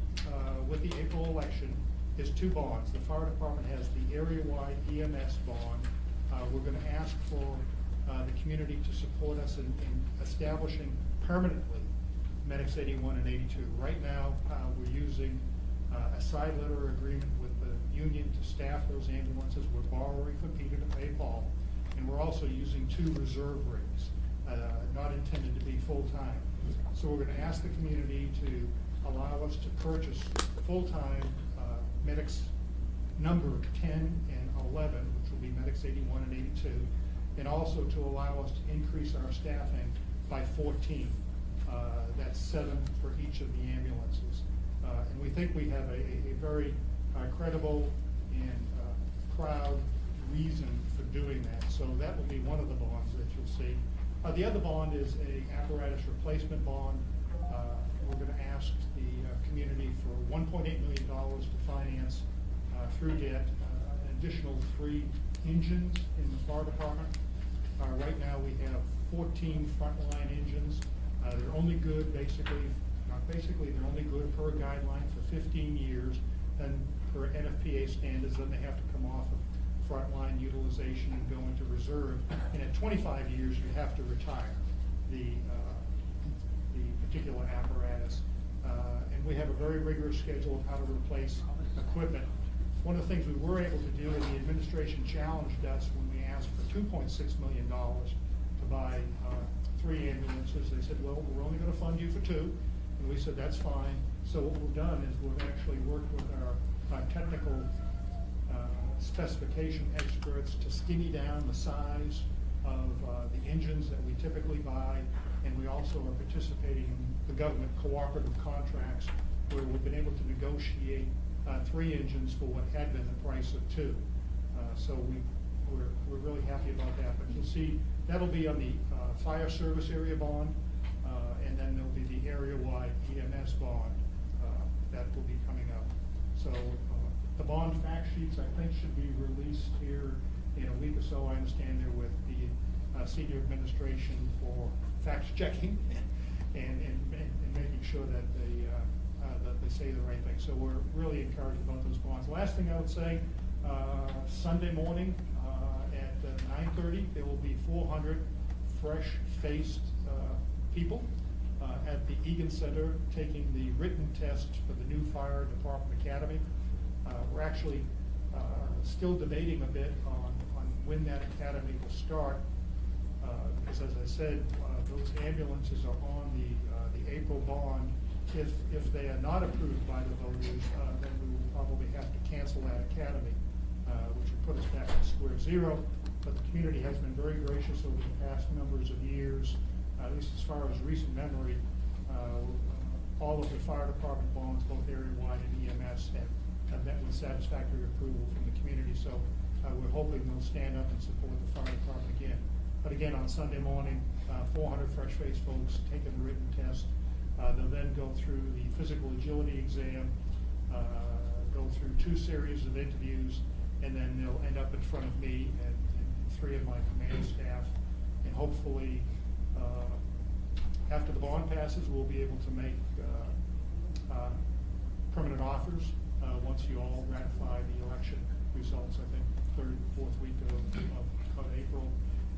with the April election is 2 bonds. The fire department has the area-wide EMS bond. We're going to ask for the community to support us in establishing permanently Medics 81 and 82. Right now, we're using a side letter agreement with the union to staff those ambulances. We're borrowing from Peter to pay Paul, and we're also using 2 reserve rigs, not intended to be full-time. So we're going to ask the community to allow us to purchase full-time medics number 10 and 11, which will be Medics 81 and 82, and also to allow us to increase our staffing by 14. That's 7 for each of the ambulances. And we think we have a very credible and proud reason for doing that. So that will be one of the bonds that you'll see. The other bond is a apparatus replacement bond. We're going to ask the community for $1.8 million to finance through debt an additional 3 engines in the fire department. Right now we have 14 frontline engines. They're only good basically, not basically, they're only good per guideline for 15 years, and per NFPA standards, then they have to come off of frontline utilization and go into reserve. And at 25 years, you have to retire the particular apparatus. And we have a very rigorous schedule of how to replace equipment. One of the things we were able to do, and the administration challenged us when we asked for $2.6 million to buy 3 ambulances. They said, well, we're only gonna fund you for 2. And we said, that's fine. So what we've done is we've actually worked with our technical specification experts to skinny down the size of the engines that we typically buy. And we also are participating in the government cooperative contracts where we've been able to negotiate 3 engines for what had been the price of 2. So we're really happy about that. But you'll see, that'll be on the fire service area bond, and then there'll be the area-wide EMS bond that will be coming up. So the bond fact sheets, I think, should be released here in a week or so. I understand they're with the senior administration for fact checking and making sure that they say the right thing. So we're really encouraged about those bonds. Last thing I would say, Sunday morning at 9:30, there will be 400 fresh-faced people at the Egan Center taking the written test for the new Fire Department Academy. We're actually still debating a bit on when that academy will start, because as I said, those ambulances are on the April bond. If they are not approved by the voters, then we will probably have to cancel that academy, which would put us back to square zero. But the community has been very gracious over the past numbers of years, at least as far as recent memory. All of the fire department bonds, both area-wide and EMS, have met with satisfactory approval from the community. So we're hoping they'll stand up and support the fire department again. But again, on Sunday morning, 400 fresh-faced folks taking the written test. They'll then go through the physical agility exam, go through 2 series of interviews, and then they'll end up in front of me and 3 of my command staff. And hopefully, after the bond passes, we'll be able to make permanent offers once you all ratify the election results, I think, 3rd, 4th week of April.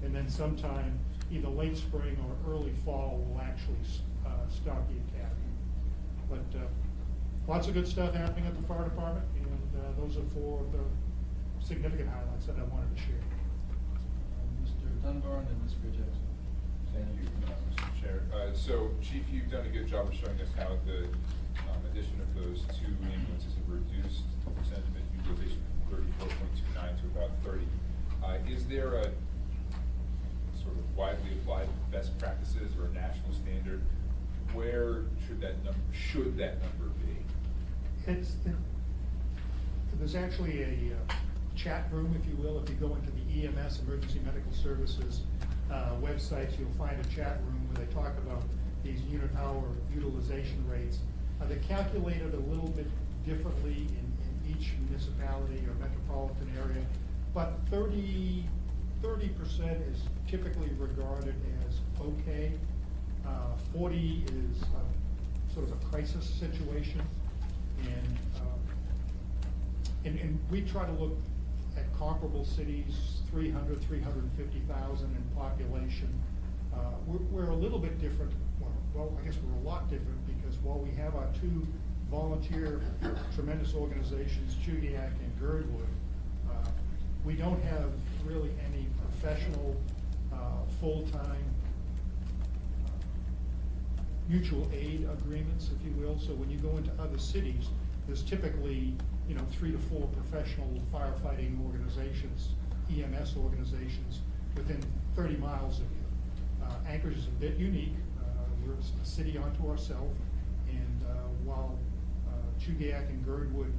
And then sometime, either late spring or early fall, we'll actually start the academy. But lots of good stuff happening at the fire department, and those are 4 of the significant highlights that I wanted to share. Mr. Dunbar and then Ms. Jackson. Thank you, Mr. Chair. So, Chief, you've done a good job of showing us how the addition of those 2 ambulances have reduced the percentage of utilization from 34.29 to about 30. Is there a sort of widely applied best practices or a national standard? Where should that number be? There's actually a chat room, if you will. If you go into the EMS, Emergency Medical Services websites, you'll find a chat room where they talk about these unit hour utilization rates. They're calculated a little bit differently in each municipality or metropolitan area, but 30% is typically regarded as okay. 40 is sort of a crisis situation, and we try to look at comparable cities, 300, 350,000 in population. We're a little bit different. Well, I guess we're a lot different because while we have our 2 volunteer tremendous organizations, Chugiak and Girdwood, we don't have really any professional, full-time mutual aid agreements, if you will. So when you go into other cities, there's typically 3 to 4 professional firefighting organizations, EMS organizations, within 30 miles of you. Anchorage is a bit unique. We're a city unto ourselves, and while Chugiak and Girdwood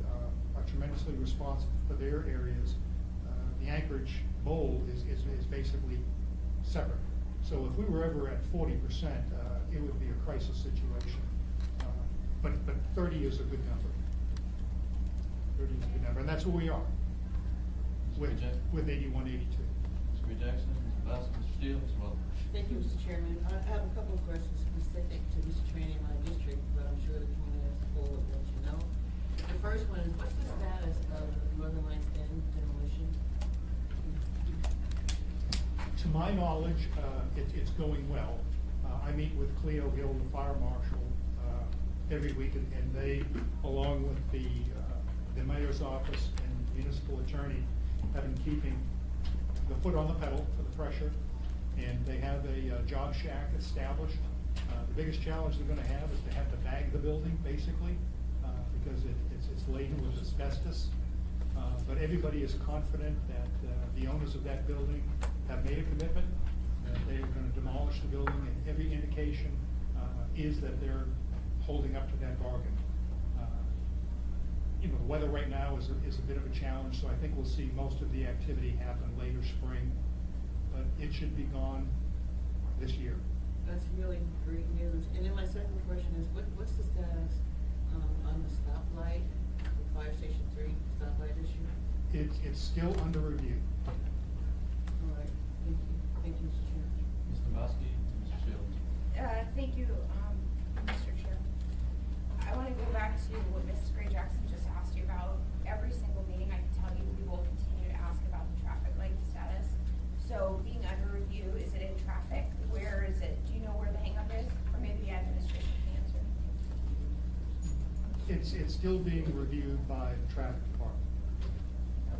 are tremendously responsible for their areas, the Anchorage Bowl is basically separate. So if we were ever at 40%, it would be a crisis situation. But 30 is a good number. 30 is a good number, and that's where we are with 81, 82. Mr. Gray Jackson, Mr. Bass, Mr. Steele, Mr. Wells. Thank you, Mr. Chairman. I have a couple of questions specific to this training in my district, but I'm sure the community as a whole will let you know. The first one is, what's the status of the Northern Lights Inn demolition? To my knowledge, it's going well. I meet with Cleo Hill, the fire marshal, every week, and they, along with the mayor's office and municipal attorney, have been keeping the foot on the pedal for the pressure, and they have a job shack established. The biggest challenge they're gonna have is to have to bag the building, basically, because it's laden with asbestos. But everybody is confident that the owners of that building have made a commitment, that they are gonna demolish the building, and every indication is that they're holding up to that bargain. You know, the weather right now is a bit of a challenge, so I think we'll see most of the activity happen later spring, but it should be gone this year. That's really great news. And then my second question is, what's the status on the stoplight, the Fire Station 3 stoplight issue? It's still under review. All right, thank you. Thank you, Mr. Chairman. Ms. Dombrowski, Mr. Steele. Thank you, Mr. Chair. I want to go back to what Ms. Gray Jackson just asked you about. Every single meeting, I can tell you, we will continue to ask about the traffic light status. So being under review, is it in traffic? Where is it? Do you know where the hangup is? Or maybe the administration can answer. It's still being reviewed by the traffic department.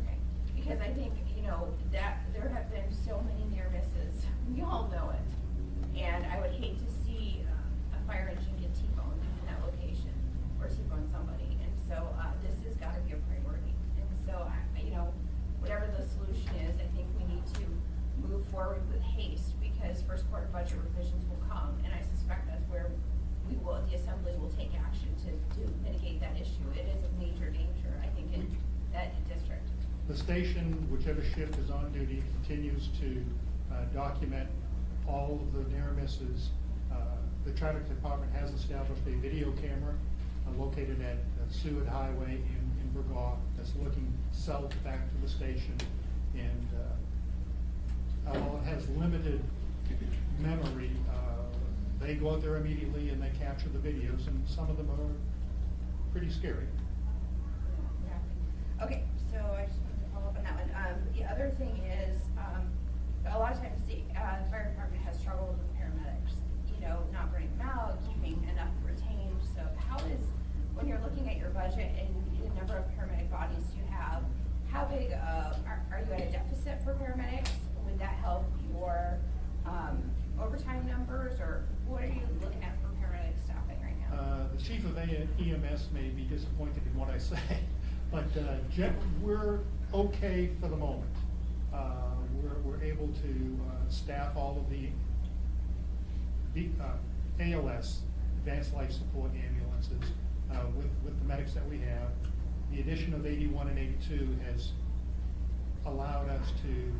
Okay, because I think, you know, that there have been so many near misses, we all know it. And I would hate to see a fire engine get T-boned in that location, or T-bone somebody, and so, this has gotta be a priority. And so, you know, whatever the solution is, I think we need to move forward with haste, because first quarter budget revisions will come, and I suspect that's where the assembly will take action to mitigate that issue. It is a major danger, I think, in that district. The station, whichever shift is on duty, continues to document all of the near misses. The traffic department has established a video camera located at Seward Highway in Burgaw that's looking south back to the station. And while it has limited memory, they go out there immediately and they capture the videos, and some of them are pretty scary. Yeah. Okay, so I just wanted to follow up on that one. The other thing is, a lot of times the fire department has struggled with paramedics, you know, not burning them out, keeping enough retained. So how is, when you're looking at your budget and the number of paramedic bodies you have, how big are you at a deficit for paramedics? Would that help your overtime numbers, or what are you looking at for paramedic staffing right now? The chief of EMS may be disappointed in what I say, but we're okay for the moment. We're able to staff all of the ALS, Advanced Life Support ambulances, with the medics that we have. The addition of 81 and 82 has allowed us to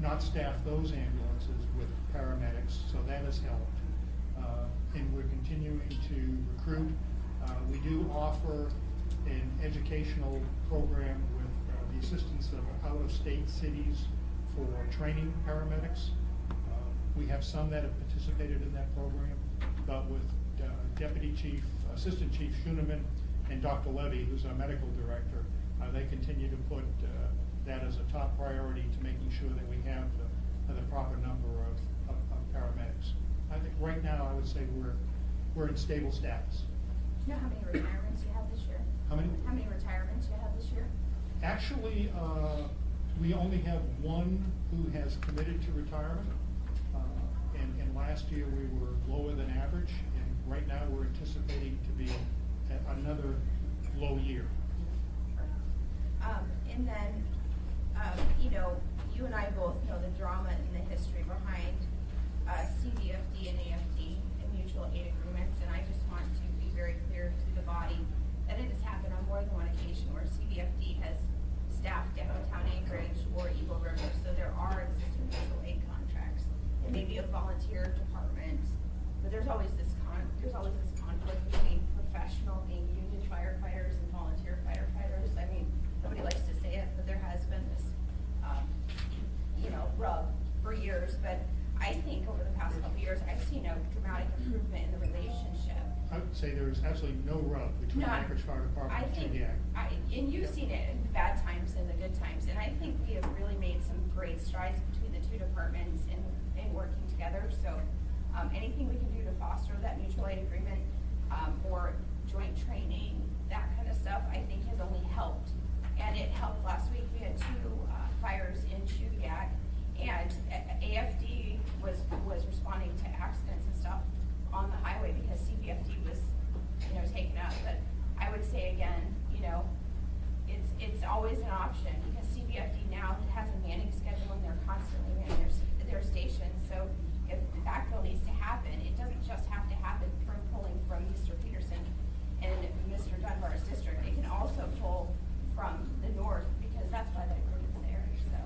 not staff those ambulances with paramedics, so that has helped. And we're continuing to recruit. We do offer an educational program with the assistance of out-of-state cities for training paramedics. We have some that have participated in that program, but with Assistant Chief Schuneman and Dr. Levy, who's our medical director, they continue to put that as a top priority to making sure that we have the proper number of paramedics. I think right now, I would say we're in stable status. Do you know how many retirements you have this year? How many? How many retirements you have this year? Actually, we only have one who has committed to retirement. And last year we were lower than average, and right now we're anticipating to be at another low year. And then, you know, you and I both know the drama and the history behind CDFD and AFD and mutual aid agreements, and I just want to be very clear to the body that it has happened on more than one occasion where CDFD has staffed downtown Anchorage or Eagle River, so there are existing mutual aid contracts. It may be a volunteer department, but there's always this conflict between professional, being union firefighters and volunteer firefighters. I mean, nobody likes to say it, but there has been this, you know, rub for years, but I think over the past couple of years, I've seen a dramatic improvement in the relationship. I would say there is absolutely no rub between None. Anchorage Fire Department I and think, Chudiak. and you've seen it in the bad times and the good times, and I think we have really made some great strides between the two departments in working together, so, anything we can do to foster that mutual aid agreement, or joint training, that kind of stuff, I think has only helped. And it helped last week, we had 2, fires in Chudiak, and AFD was responding to accidents and stuff on the highway because CPFD was, taken up, but I would say again, it's always an option, because CPFD now has a manning schedule and they're constantly manning their stations, so if the backfill needs to happen, it doesn't just have to happen from pulling from Mr. Peterson and Mr. Dunbar's district, it can also pull from the north, because that's why the agreement's there, so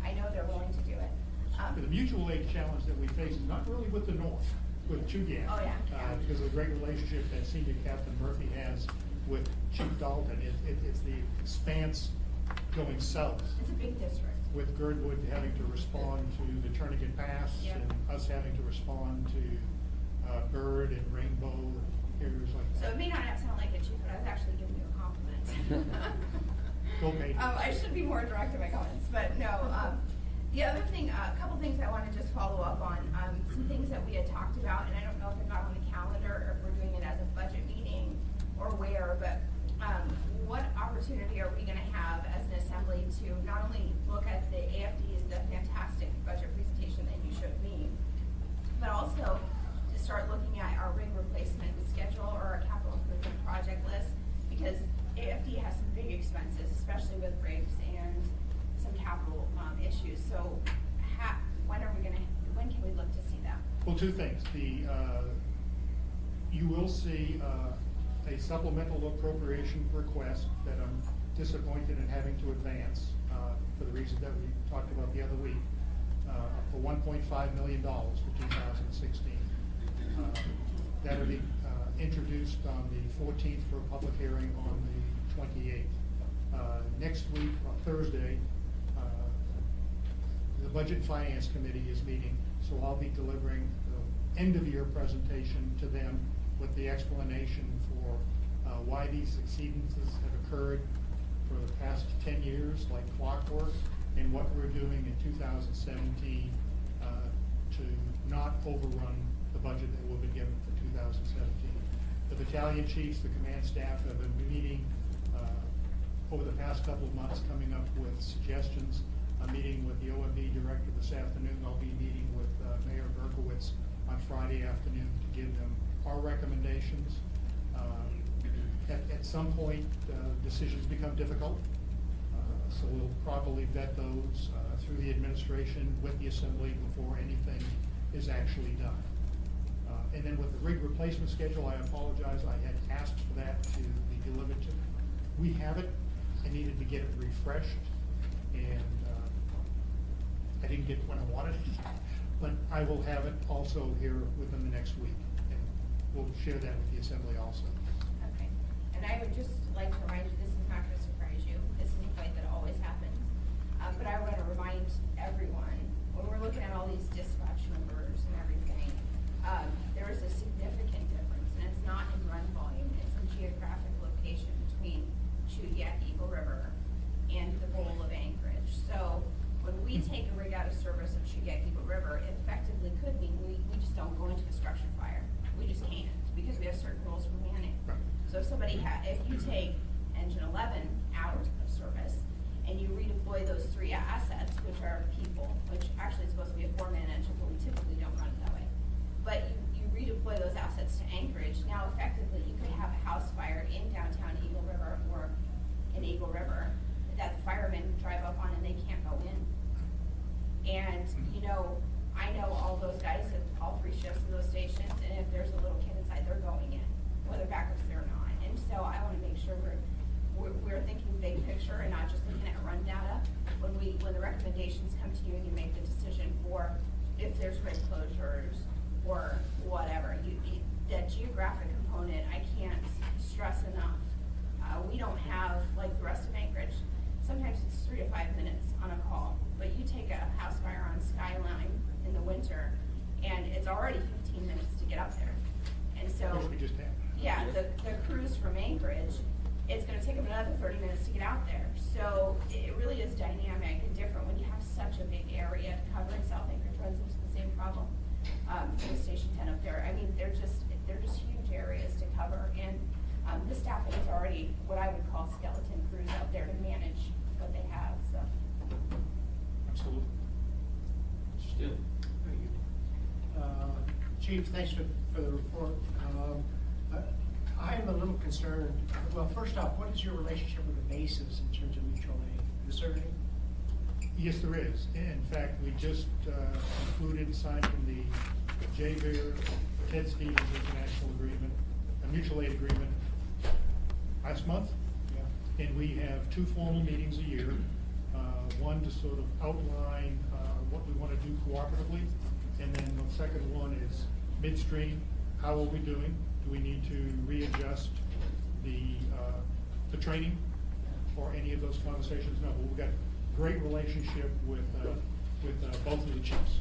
I know they're willing to do it. But the mutual aid challenge that we face is not really with the north, with Chudiak. Oh, yeah. Because of the great relationship that Senior Captain Murphy has with Chief Dalton. It's the expanse going south, It's a big district. with Girdwood having to respond to the Turnagain Pass, Yep. and us having to respond to Bird and Rainbow, areas like So that. it may not sound like it, Chief, but I was actually giving you a compliment. Go Patriots. I should be more direct in my comments, but no, the other thing, a couple things I wanna just follow up on, some things that we had talked about, and I don't know if they're not on the calendar, or if we're doing it as a budget meeting, or where, but, what opportunity are we gonna have as an assembly to not only look at the AFD's, the fantastic budget presentation that you showed me, but also to start looking at our rig replacement schedule or our capital improvement project list, because AFD has some big expenses, especially with rigs and some capital, issues, so when can we look to see that? Well, 2 things. You will see a supplemental appropriation request that I'm disappointed in having to advance, for the reasons that we talked about the other week, for $1.5 million for 2016. That'll be introduced on the 14th for a public hearing on the 28th. Next week, on Thursday, the Budget and Finance Committee is meeting, so I'll be delivering the end-of-year presentation to them with the explanation for why these exceedances have occurred for the past 10 years, like clockwork, and what we're doing in 2017 to not overrun the budget that will be given for 2017. The battalion chiefs, the command staff have been meeting over the past couple of months, coming up with suggestions. I'm meeting with the OMB director this afternoon. I'll be meeting with Mayor Berkowitz on Friday afternoon to give them our recommendations. At some point, decisions become difficult, so we'll probably vet those through the administration with the assembly before anything is actually done. And then with the rig replacement schedule, I apologize, I had asked for that to be delivered to. We have it. I needed to get it refreshed, and I didn't get it when I wanted it, but I will have it also here within the next week, and we'll share that with the assembly also. Okay, and I would just like to remind you, this is not gonna surprise you, this is a fight that always happens. But I wanna remind everyone, when we're looking at all these dispatch numbers and everything, there is a significant difference, and it's not in run volume, it's in geographic location between Chudiak, Eagle River, and the bowl of Anchorage. So when we take a rig out of service of Chudiak, Eagle River, it effectively could mean we just don't go into a structure fire. We just can't, because we have certain rules for manning. Right. So if you take engine 11 out of service, and you redeploy those 3 assets, which are people, which actually is supposed to be a 4-man engine, but we typically don't run it that way. But you redeploy those assets to Anchorage, now effectively you could have a house fire in downtown Eagle River or in Eagle River that the firemen drive up on and they can't go in. And, I know all those guys at all 3 shifts in those stations, and if there's a little kid inside, they're going in, whether backups there or not. And so I wanna make sure we're thinking big picture and not just looking at run data. When the recommendations come to you and you make the decision for if there's rig closures or whatever, that geographic component, I can't stress enough. We don't have, like the rest of Anchorage, sometimes it's 3 to 5 minutes on a call, but you take a house fire on get up there. And so. Which we just had. Yeah, the cruise from Anchorage, it's gonna take them another 30 minutes to get out there. So it really is dynamic and different when you have such a big area to cover, and South Anchorage runs into the same problem. With Station 10 up there, I mean, they're just huge areas to cover, and the staffing is already what I would call skeleton crews out there to manage what they have, so. Absolutely. Still. Chief, thanks for the report. I am a little concerned, well, first off, what is your relationship with the bases in terms of mutual aid? Is there any? Yes, there is. In fact, we just concluded signing the JVIR, Ted Stevens International Agreement, a mutual aid agreement last month. Yeah. And we have 2 formal meetings a year. One to sort of outline what we want to do cooperatively. And then the second one is midstream, how are we doing? Do we need to readjust the training or any of those conversations? No, but we've got great relationship with both of the chiefs.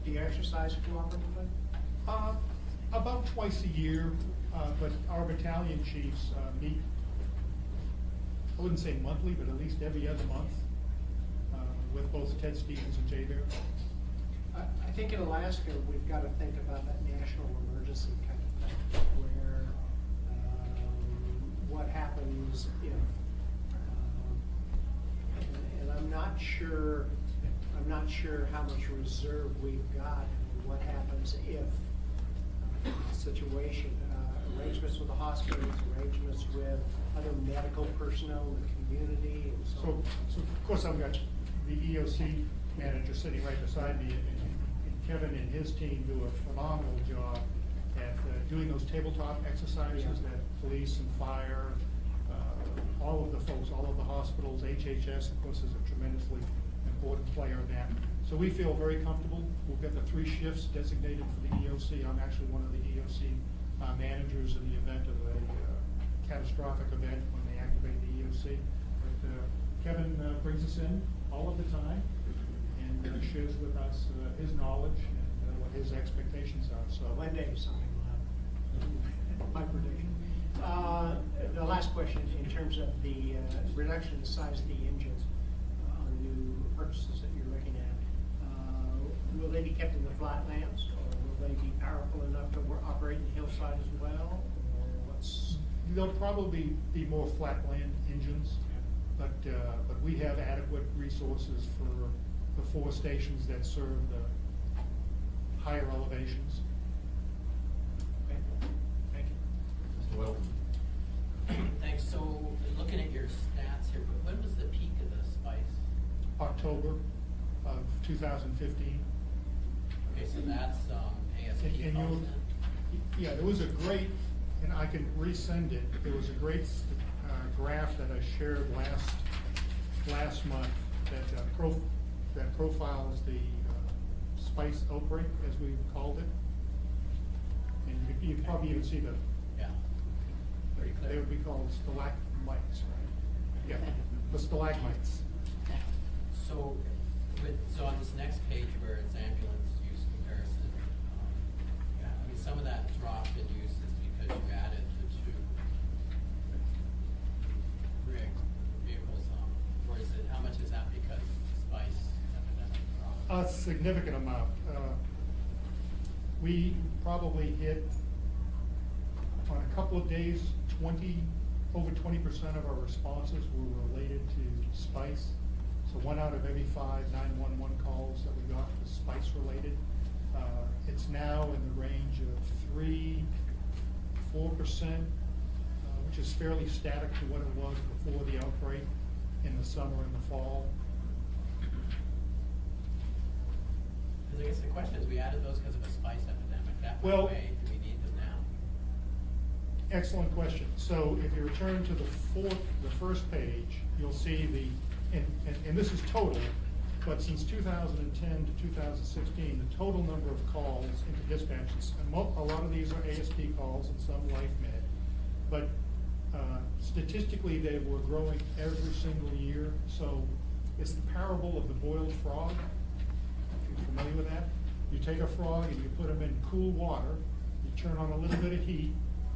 Do you exercise cooperatively? About twice a year, but our battalion chiefs meet, I wouldn't say monthly, but at least every other month with both Ted Stevens and Jay Bear. I think in Alaska, we've got to think about that national emergency kind of thing, where what happens if, and I'm not sure how much reserve we've got, and what happens if situation, arrangements with the hospitals, arrangements with other medical personnel in the community, and so on. So of course, I've got the EOC manager sitting right beside me, and Kevin and his team do a phenomenal job at doing those tabletop exercises that police and fire, all of the folks, all of the hospitals, HHS, of course, is a tremendously important player in that. So we feel very comfortable. We've got the 3 shifts designated for the EOC. I'm actually one of the EOC managers in the event of a catastrophic event when they activate the EOC. But Kevin brings us in all of the time and shares with us his knowledge and what his expectations are. So One day something will happen. My prediction. The last question, in terms of the reduction in the size of the engines on new purchases that you're looking at, will they be kept in the flatlands, or will they be powerful enough to operate in the hillside as well? Or what's? They'll probably be more flatland engines, but we have adequate resources for the 4 stations that serve the higher elevations. Okay. Thank you. Well, Thanks. So, looking at your stats here, when was the peak of the spice? October of 2015. Okay, so that's ASP And you'll, calls then? yeah, there was a great, and I can resend it, there was a great graph that I shared last month that profiles the spice outbreak, as we called it. And you probably even see Yeah. Pretty clear. they would be called stalagmites, right? Yeah, the stalagmites. So, on this next page where it's ambulance use comparison, yeah, I mean, some of that drop in use is because you added the 2 vehicles, or is it, how much is that because spice epidemic dropped? A significant amount. We probably hit, on a couple of days, over 20% of our responses were related to spice. So 1 out of every 5 911 calls that we got was spice related. It's now in the range of 3-4%, which is fairly static to what it was before the outbreak in the summer and the fall. Because I guess the question is, we added those because of a spice epidemic. That went Well- away. Do we need them now? Excellent question. So if you return to the first page, you'll see and this is total, but since 2010 to 2016, the total number of calls into dispatches, and a lot of these are ASP calls and some Life Med, but statistically they were growing every single year. So it's the parable of the boiled frog. If you're familiar with that, you take a frog and you put him in cool water, You turn on a little bit of heat,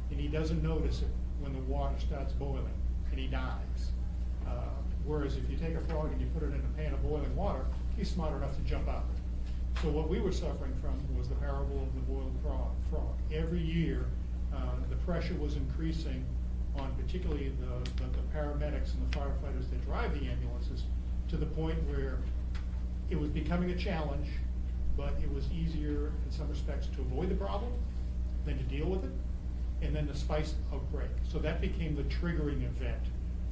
and he doesn't notice it when the water starts boiling, and he dies. Whereas if you take a frog and you put it in a pan of boiling water, he's smart enough to jump out. So what we were suffering from was the parable of the boiled frog. Every year, the pressure was increasing on particularly the paramedics and the firefighters that drive the ambulances, to the point where it was becoming a challenge, but it was easier in some respects to avoid the problem than to deal with it, and then the spice outbreak. So that became the triggering event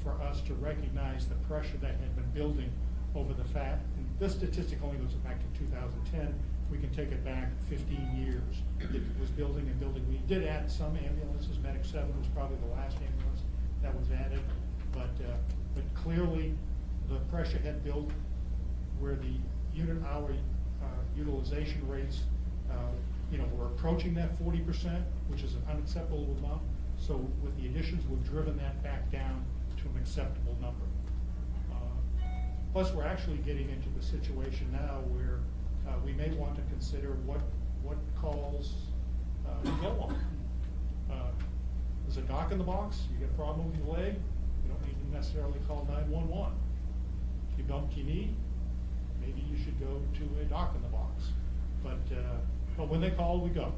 for us to recognize the pressure that had been building over the fact, and this statistic only goes back to 2010, we can take it back 15 years. It was building and building. We did add some ambulances. Medic 7 was probably the last ambulance that was added, but clearly the pressure had built where the unit hour utilization rates, were approaching that 40%, which is an unacceptable amount. So with the additions, we've driven that back down to an acceptable number. Plus, we're actually getting into the situation now where we may want to consider what calls we go on. There's a doc in the box, you get a problem with your leg, you don't need to necessarily call 911. You bumped your knee, maybe you should go to a doc in the box. But when they call, we go.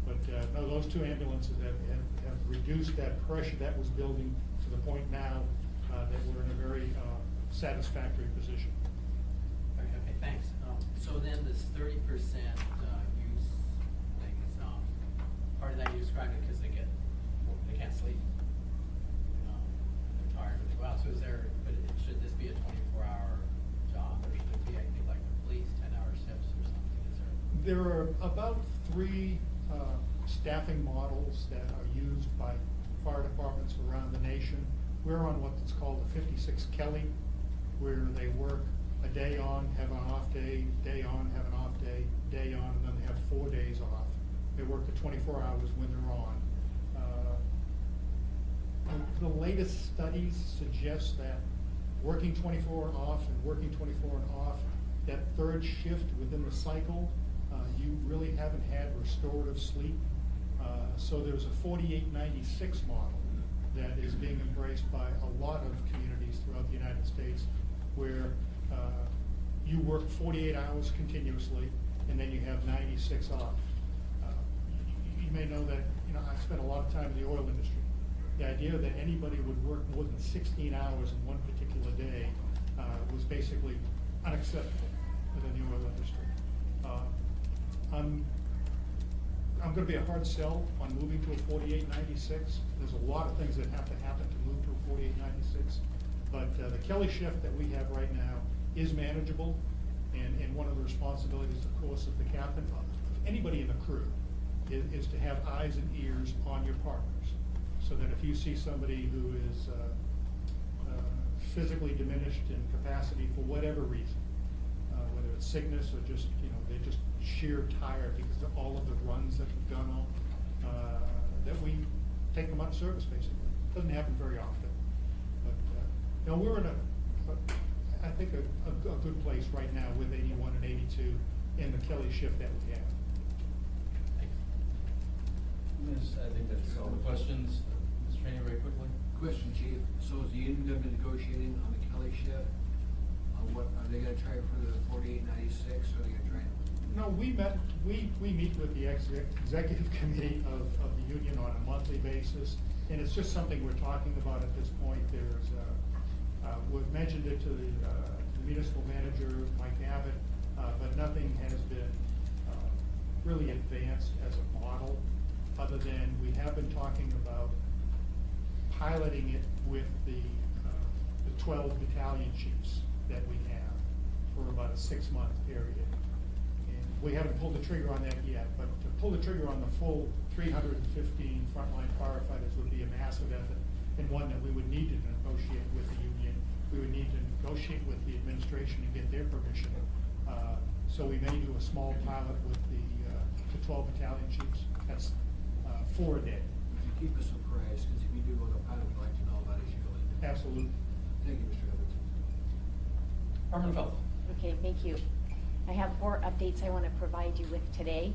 But no, those two ambulances have reduced that pressure that was building to the point now that we're in a very satisfactory position. Okay, thanks. So then this 30% use thing is, part of that you described it because they can't sleep. They're tired when they go out. So should this be a 24-hour job, or should it be, I think, like the police, 10-hour shifts or something? There are about 3 staffing models that are used by fire departments around the nation. We're on what's called the 56 Kelly, where they work a day on, have an off day, day on, have an off day, day on, and then they have 4 days off. They work the 24 hours when they're on. The latest studies suggest that working 24 off and working 24 and off, that third shift within the cycle, you really haven't had restorative sleep. So there's a 48-96 model that is being embraced by a lot of communities throughout the United States, where you work 48 hours continuously, and then you have 96 off. You may know that, I spent a lot of time in the oil industry. The idea that anybody would work more than 16 hours in one particular day was basically unacceptable within the oil industry. I'm going to be a hard sell on moving to a 48-96. There's a lot of things that have to happen to move to a 48-96. But the Kelly shift that we have right now is manageable, and one of the responsibilities, of course, of the captain, of anybody in the crew, is to have eyes and ears on your partners, so that if you see somebody who is physically diminished in capacity for whatever reason, whether it's sickness or just, they're just sheer tired because of all of the runs that have gone on, that we take them out of service, basically. Doesn't happen very often. But we're in I think a good place right now with 81 and 82 in the Kelly shift that we have. I think that's all the questions. Mr. Trainer, very quickly. Question, Chief. So is the union gonna be negotiating on the Kelly shift? Are they gonna try for the 48-96, or are they gonna try? No, we meet with the executive committee of the union on a monthly basis, and it's just something we're talking about at this point. We've mentioned it to the municipal manager, Mike Abbott, but nothing has been really advanced as a model, other than we have been talking about piloting it with the 12 battalion chiefs that we have for about a 6-month period. And we haven't pulled the trigger on that yet, but to pull the trigger on the full 315 frontline firefighters would be a massive effort, and one that we would need to negotiate with the union. We would need to negotiate with the administration and get their permission. So we may do a small pilot with the 12 battalion chiefs. That's 4 a day. Keep us apprised, because if we do go to pilot, we'd like to know about it surely. Absolutely. Thank you, Mr. Evans. Harmon Felth. Okay, thank you. I have 4 updates I want to provide you with today.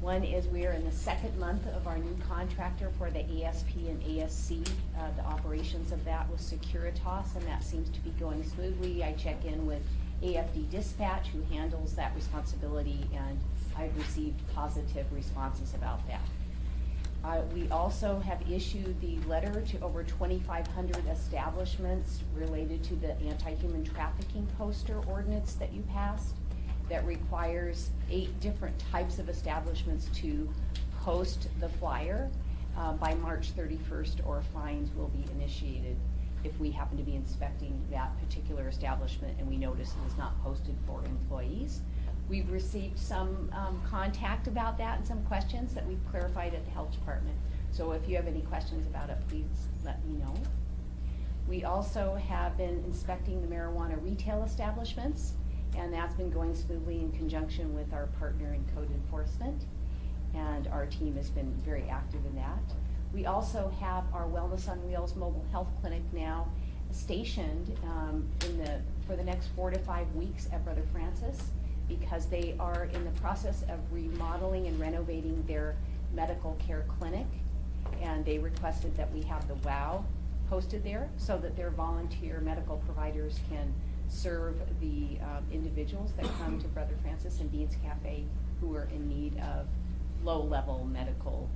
One is we are in the second month of our new contractor for the ASP and ASC, the operations of that with Securitas, and that seems to be going smoothly. I check in with AFD Dispatch, who handles that responsibility, and I've received positive responses about that. We also have issued the letter to over 2,500 establishments related to the anti-human trafficking poster ordinance that you passed, that requires 8 different types of establishments to post the flyer by March 31st, or fines will be initiated if we happen to be inspecting that particular establishment and we notice it is not posted for employees. We've received some contact about that and some questions that we've clarified at the health department. So if you have any questions about it, please let me know. We also have been inspecting the marijuana retail establishments, and that's been going smoothly in conjunction with our partner in code enforcement, and our team has been very active in that. We also have our Wellness on Wheels mobile health clinic now stationed for the next 4 to 5 weeks at Brother Francis, because they are in the process of remodeling and renovating their medical care clinic, and they requested that we have the WOW posted there so that their volunteer medical providers can serve the individuals that come to Brother Francis and Dean's Cafe who are in need of low-level medical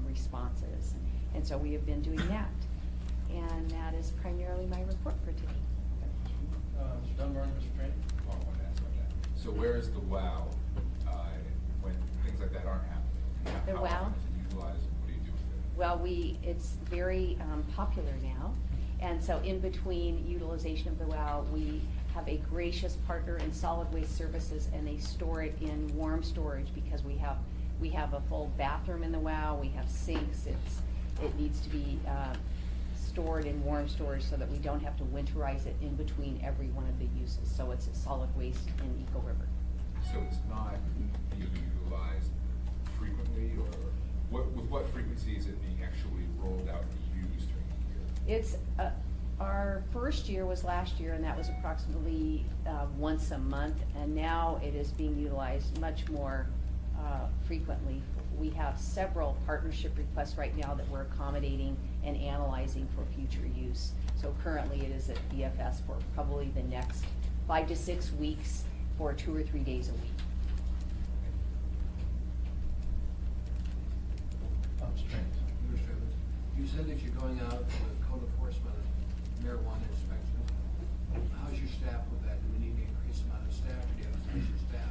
responses. And so we have been doing that. And that is primarily my report for today. Mr. Dunbar, Mr. Train? I wanted to ask about that. So where is the WOW when things like that aren't happening? The How WOW? often is it utilized, and what do you do with it? Well, it's very popular now. And so in between utilization of the WOW, we have a gracious partner in Solid Waste Services, and they store it in warm storage because we have a full bathroom in the WOW, we have sinks, it needs to be stored in warm storage so that we don't have to winterize it in between every one of the uses. So it's a solid waste in Eagle River. So it's not being utilized frequently, or with what frequency is it being actually rolled out and used during the year? It's, our first year was last year, and that was approximately once a month, and now it is being utilized much more frequently. We have several partnership requests right now that we're accommodating and analyzing for future use. So currently it is at BFS for probably the next 5 to 6 weeks for 2 or 3 days a week. Mr. Train? You said that you're going out with code enforcement and marijuana inspections. How's your staff with that? Do we need to increase the amount of staff, or do you have sufficient staff?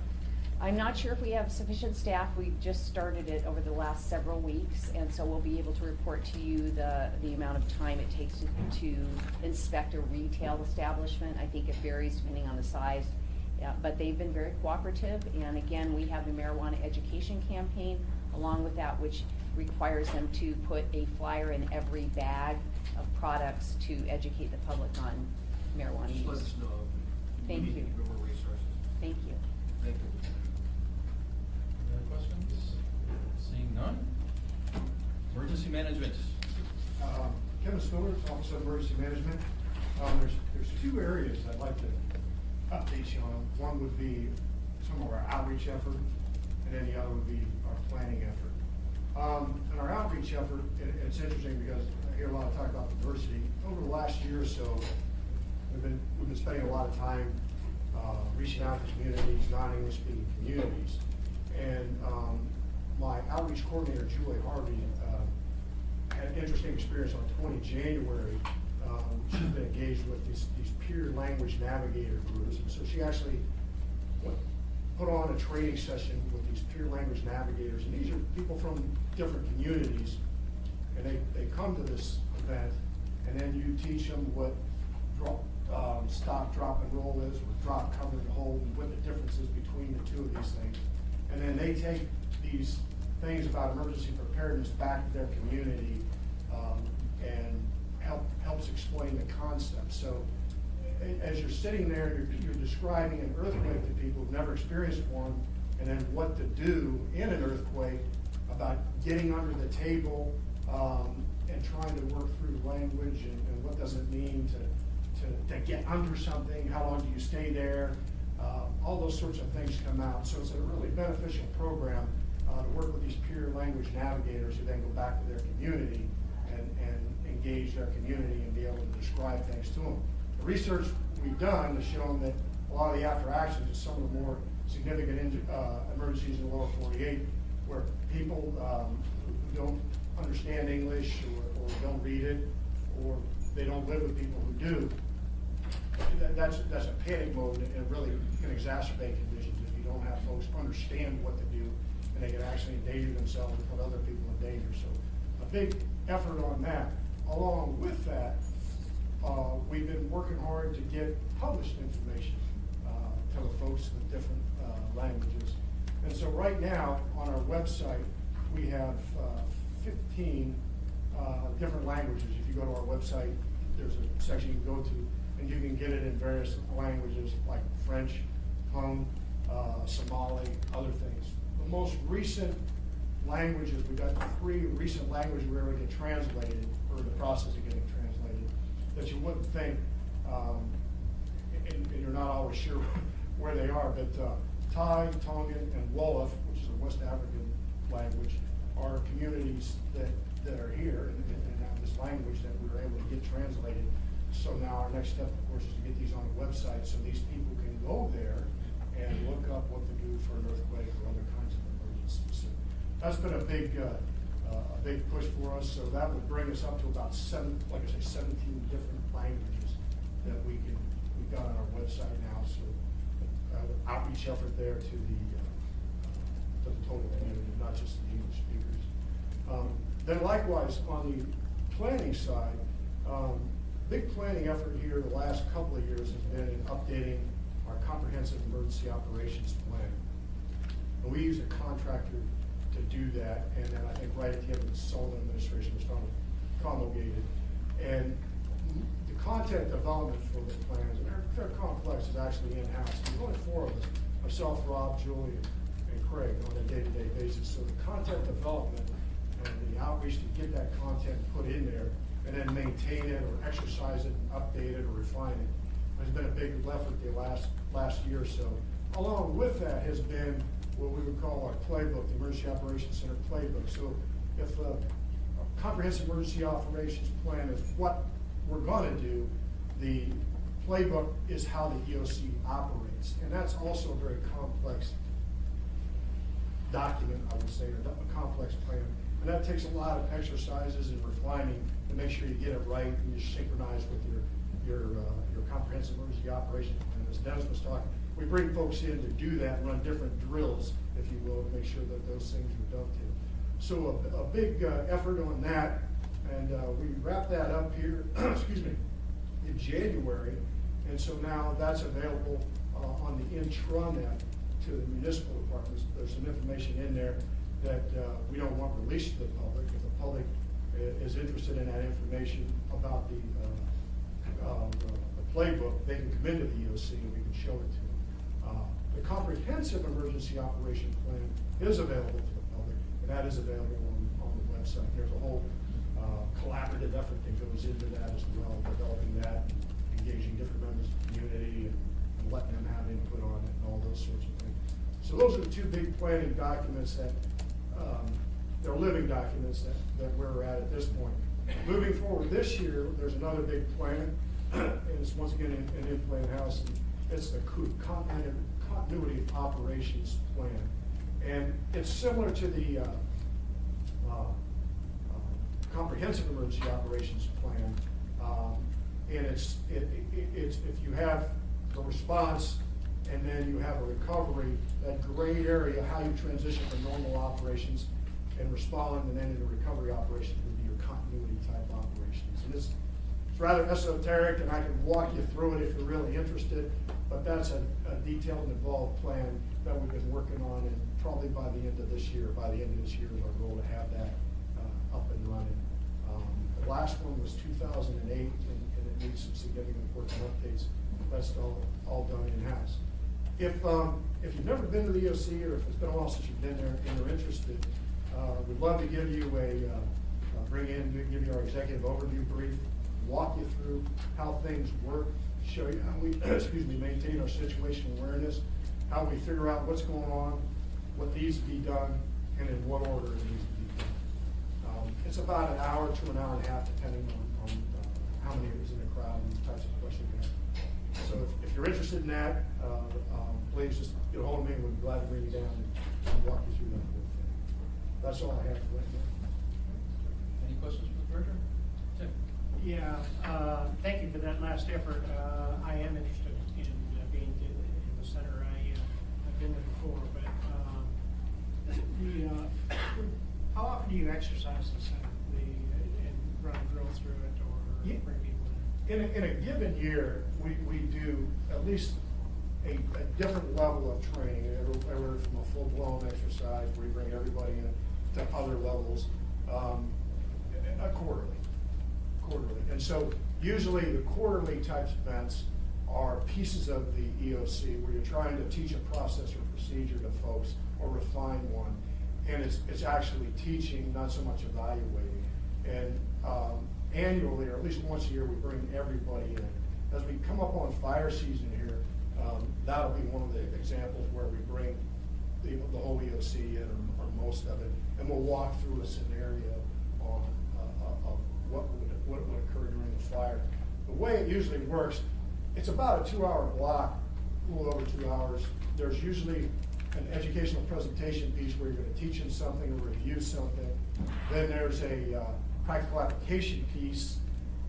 I'm not sure if we have sufficient staff. We've just started it over the last several weeks, and so we'll be able to report to you the amount of time it takes to inspect a retail establishment. I think it varies depending on the size, but they've been very cooperative. And again, we have the marijuana education campaign along with that, which requires them to put a flyer in every bag of products to educate the public on marijuana use. Just let us know. Thank We need you. more resources. Thank you. Thank you. Any other questions? Seeing none? Emergency management. Kevin Stewart, Office of Emergency Management. There's 2 areas I'd like to update you on. One would be some of our outreach effort, and then the other would be our planning effort. In our outreach effort, it's interesting because I hear a lot of talk about diversity. Over the last year or so, we've been spending a lot of time reaching out to communities, non-English speaking communities. And my outreach coordinator, Julie Harvey, had an interesting experience on 20 January. She's been engaged with these peer language navigator groups. And so she actually put on a training session with these peer language navigators. And these are people from different communities. And they come to this event, and then you teach them what stop, drop, and roll is, what drop, cover, and hold, and what the difference is between the 2 of these things. And then they take these things about emergency preparedness back to their community and helps explain the concept. So as you're sitting there, you're describing an earthquake to people who've never experienced one, and then what to do in an earthquake about getting under the table and trying to work through language and what does it mean to get under something, how long do you stay there, all those sorts of things come out. So it's a really beneficial program. to work with these peer language navigators who then go back to their community and engage their community and be able to describe things to them. The research we've done has shown that a lot of the after actions is some of the more significant emergencies in the lower 48 where people who don't understand English or don't read it, or they don't live with people who do, that's a panic mode, and it really can exacerbate conditions if you don't have folks understand what to do, and they can actually endanger themselves and put other people in danger. So a big effort on that. Along with that, we've been working hard to get published information to the folks with different languages. And so right now, on our website, we have 15 different languages. If you go to our website, there's a section you can go to, and you can get it in various languages like French, Hmong, Somali, other things. The most recent languages, we've got 3 recent languages we're able to get translated, or in the process of getting translated, that you wouldn't think, and you're not always sure where they are, but Thai, Tongan, and Wolof, which is a West African language, are communities that are here and have this language that we were able to get translated. So now our next step, of course, is to get these on the website so these people can go there and look up what to do for an earthquake or other kinds of emergencies. So that's been a big push for us. So that would bring us up to about 17 different languages that we've got on our website now. So outreach effort there to the total community, not just the English speakers. Then likewise, on the planning side, big planning effort here the last couple of years has been in updating our comprehensive emergency operations plan. And we use a contractor to do that, and then I think right at the end of the Sullivan administration was promulgated. And the content development for the plans, and they're complex, is actually in-house. There's only 4 of us, myself, Rob, Julie, and Craig, on a day-to-day basis. So the content development and the outreach to get that content put in there and then maintain it or exercise it and update it or refine it has been a big effort the last year or so. Along with that has been what we would call our playbook, the Emergency Operations Center playbook. So if a comprehensive emergency operations plan is what we're going to do, the playbook is how the EOC operates. And that's also a very complex document, I would say, or a complex plan. And that takes a lot of exercises and refining to make sure you get it right and you synchronize with your comprehensive emergency operations plan. As Dennis was talking, we bring folks in to do that and run different drills, if you will, to make sure that those things are dovetailed. So a big effort on that, and we wrapped that up here, excuse me, in January. And so now that's available on the intranet to the municipal departments. There's some information in there that we don't want released to the public. If the public is interested in that information about the playbook, they can come into the EOC and we can show it to them. The comprehensive emergency operation plan is available to the public, and that is available on the website. There's a whole collaborative effort that goes into that as well, developing that, engaging different members of the community, and letting them have input on it and all those sorts of things. So those are the 2 big planning documents that they're living documents that we're at this point. Moving forward this year, there's another big plan, and it's once again an in-plan house, and it's the continuity of operations plan. And it's similar to the comprehensive emergency operations plan, and it's if you have the response and then you have a recovery, that gray area, how you transition from normal operations and respond, and then into recovery operations would be your continuity type operations. And it's rather esoteric, and I can walk you through it if you're really interested, but that's a detailed and involved plan that we've been working on, and probably by the end of this year is our goal to have that up and running. The last one was 2008, and it needs some significant work and updates. That's all done in-house. If you've never been to the EOC, or if it's been a while since you've been there and you're interested, we'd love to give you give you our executive overview brief, walk you through how things work, show you how we maintain our situational awareness, how we figure out what's going on, what needs to be done, and in what order it needs to be done. It's about an hour to an hour and a half, depending on how many is in the crowd and the types of questions you have. So if you're interested in that, please just get a hold of me, and we'd be glad to bring you down and walk you through that whole thing. That's all I have for right now. Any questions for the director? Tim? Yeah, Thank you for that last effort. I am interested in being in the center. I've been there before, but how often do you exercise the center? And run a drill through it or Yeah. bring people in? In a given year, we do at least a different level of training, everywhere from a full-blown exercise where you bring everybody in to other levels, quarterly. And so usually the quarterly types events are pieces of the EOC where you're trying to teach a process or procedure to folks or refine one. And it's actually teaching, not so much evaluating. And annually, or at least once a year, we bring everybody in. As we come up on fire season here, that'll be one of the examples where we bring the whole EOC in, or most of it, and we'll walk through a scenario on of what would occur during the fire. The way it usually works, it's about a 2-hour block, a little over 2 hours. There's usually an educational presentation piece where you're going to teach them something or review something. Then there's a practical application piece,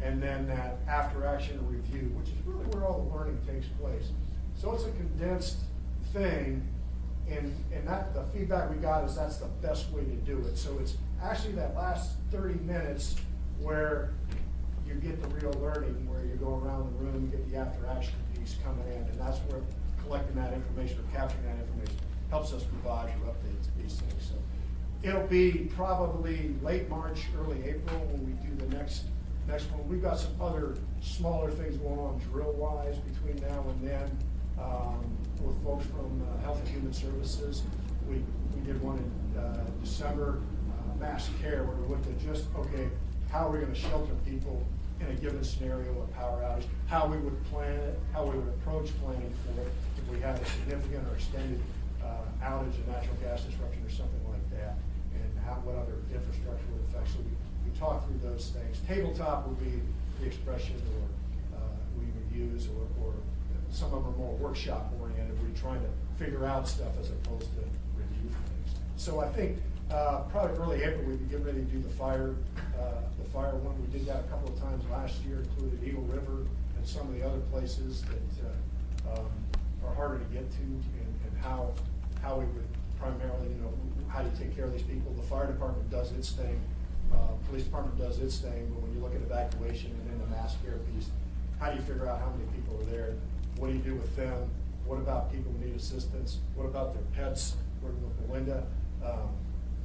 and then that after-action review, which is really where all the learning takes place. So it's a condensed thing, and that the feedback we got is that's the best way to do it. So it's actually that last 30 minutes where you get the real learning, where you go around the room, you get the after-action piece coming in, and that's where collecting that information or capturing that information helps us revise or update these things. So it'll be probably late March, early April when we do the next one. We've got some other smaller things going on drill-wise between now and then with folks from Health and Human Services. We did one in December, mass care, where we looked at just, okay, how are we going to shelter people in a given scenario of power outage, how we would plan it, how we would approach planning for it if we had a significant or extended outage, a natural gas disruption or something like that, and what other infrastructure would affect. So we talk through those things. Tabletop would be the expression we would use, or some of them are more workshop oriented, where you're trying to figure out stuff as opposed to review things. So I think probably early April we'd be getting ready to do the fire one. We did that a couple of times last year, included Eagle River and some of the other places that are harder to get to, and how we would primarily, how do you take care of these people? The fire department does its thing, police department does its thing, but when you look at evacuation and then the mass care piece, how do you figure out how many people are there? What do you do with them? What about people who need assistance? What about their pets? Working with Melinda.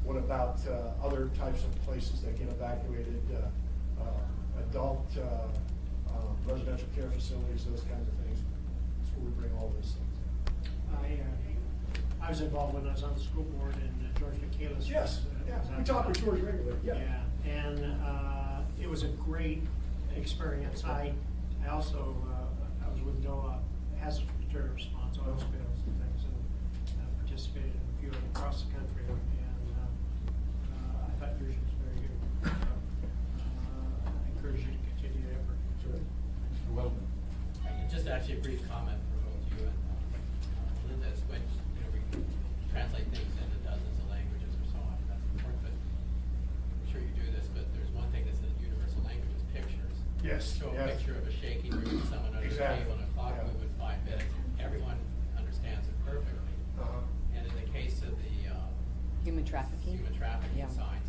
What about other types of places that get evacuated? Adult residential care facilities, those kinds of things. That's where we bring all those things in. I was involved when I was on the school board, and George Michaelis. Yes, yeah, we talk with George regularly, yeah. And it was a great experience. I also, I was with NOAA hazard material response, oil spills and things, and participated in a few of them across the country, and I thought yours was very good. I encourage you to continue the effort. Sure. Mr. Weldon? Just actually a brief comment for both you and Linda, which, we translate things into dozens of languages or so on, that's important, but I'm sure you do this, but there's one thing that's a universal language is pictures. Yes, Show a yes. picture of a shaking room, someone under the Exactly. table, and a clock Yeah. moving 5 minutes, everyone understands it perfectly. And in the case of the Human trafficking? human trafficking Yeah. signs,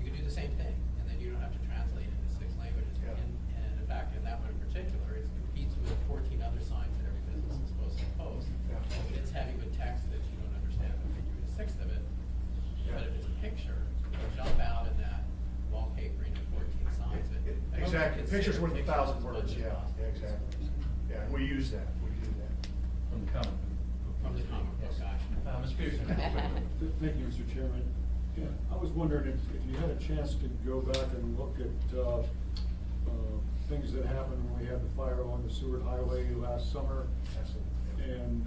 you can do the same thing, and then you don't have to translate it into 6 languages. Yeah. And in fact, in that one in particular, it competes with 14 other signs that every business is supposed to post. Yeah. If it's heavy with text that you don't understand, then you do a sixth of it. Yeah. But if it's a picture, it'll jump out in that wallpapering of 14 signs. Exactly, pictures worth 1,000 as much words, as yeah, possible. exactly. Yeah, and we use that, we do that. From the comic book. From the comic book, gotcha. Mr. Peterson? Thank you, Mr. Chairman. Yeah, I was wondering if you had a chance to go back and look at things that happened when we had the fire on the Seward Highway last summer. Absolutely. And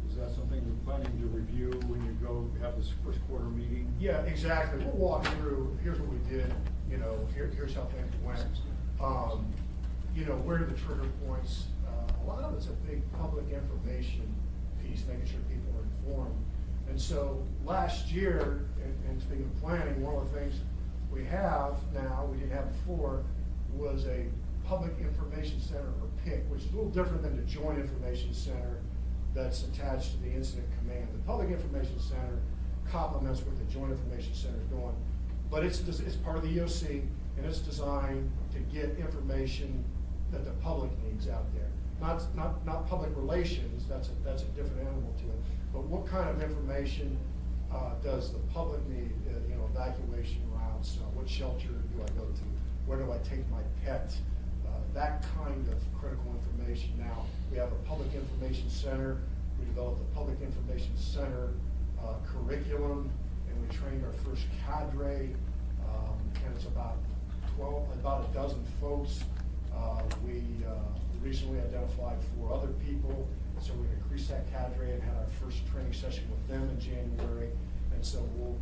is that something you're planning to review when you go have the this first quarter meeting? Yeah, exactly. We'll walk through, here's what we did, you know, here's how things went. You know, where are the trigger points? A lot of it's a big public information piece, making sure people are informed. And so last year, and speaking of planning, one of the things we have now, we didn't have before, was a public information center, or PIC, which is a little different than the joint information center that's attached to the incident command. The public information center complements what the joint information center is doing, but it's part of the EOC, and it's designed to get information that the public needs out there. Not public relations, that's a different animal to it, but what kind of information does the public need? You know, evacuation routes, what shelter do I go to? Where do I take my pet? That kind of critical information. Now, we have a public information center. We developed a public information center curriculum, and we trained our first cadre, and it's about a dozen folks. We recently identified 4 other people, so we increased that cadre and had our first training session with them in January. And so we'll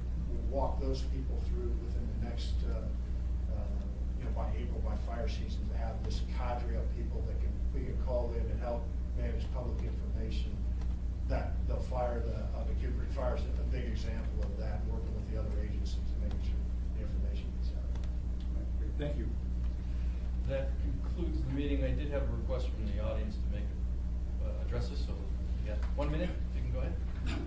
walk those people through within the next, you know, by April, by fire season, to have this cadre of people that we can call in and help manage public information. That the Kid Creek Fire is a big example of that, working with the other agencies and making sure the information gets out. Great, thank you. That concludes the meeting. I did have a request from the audience to make addresses, so you got 1 minute, you can go ahead.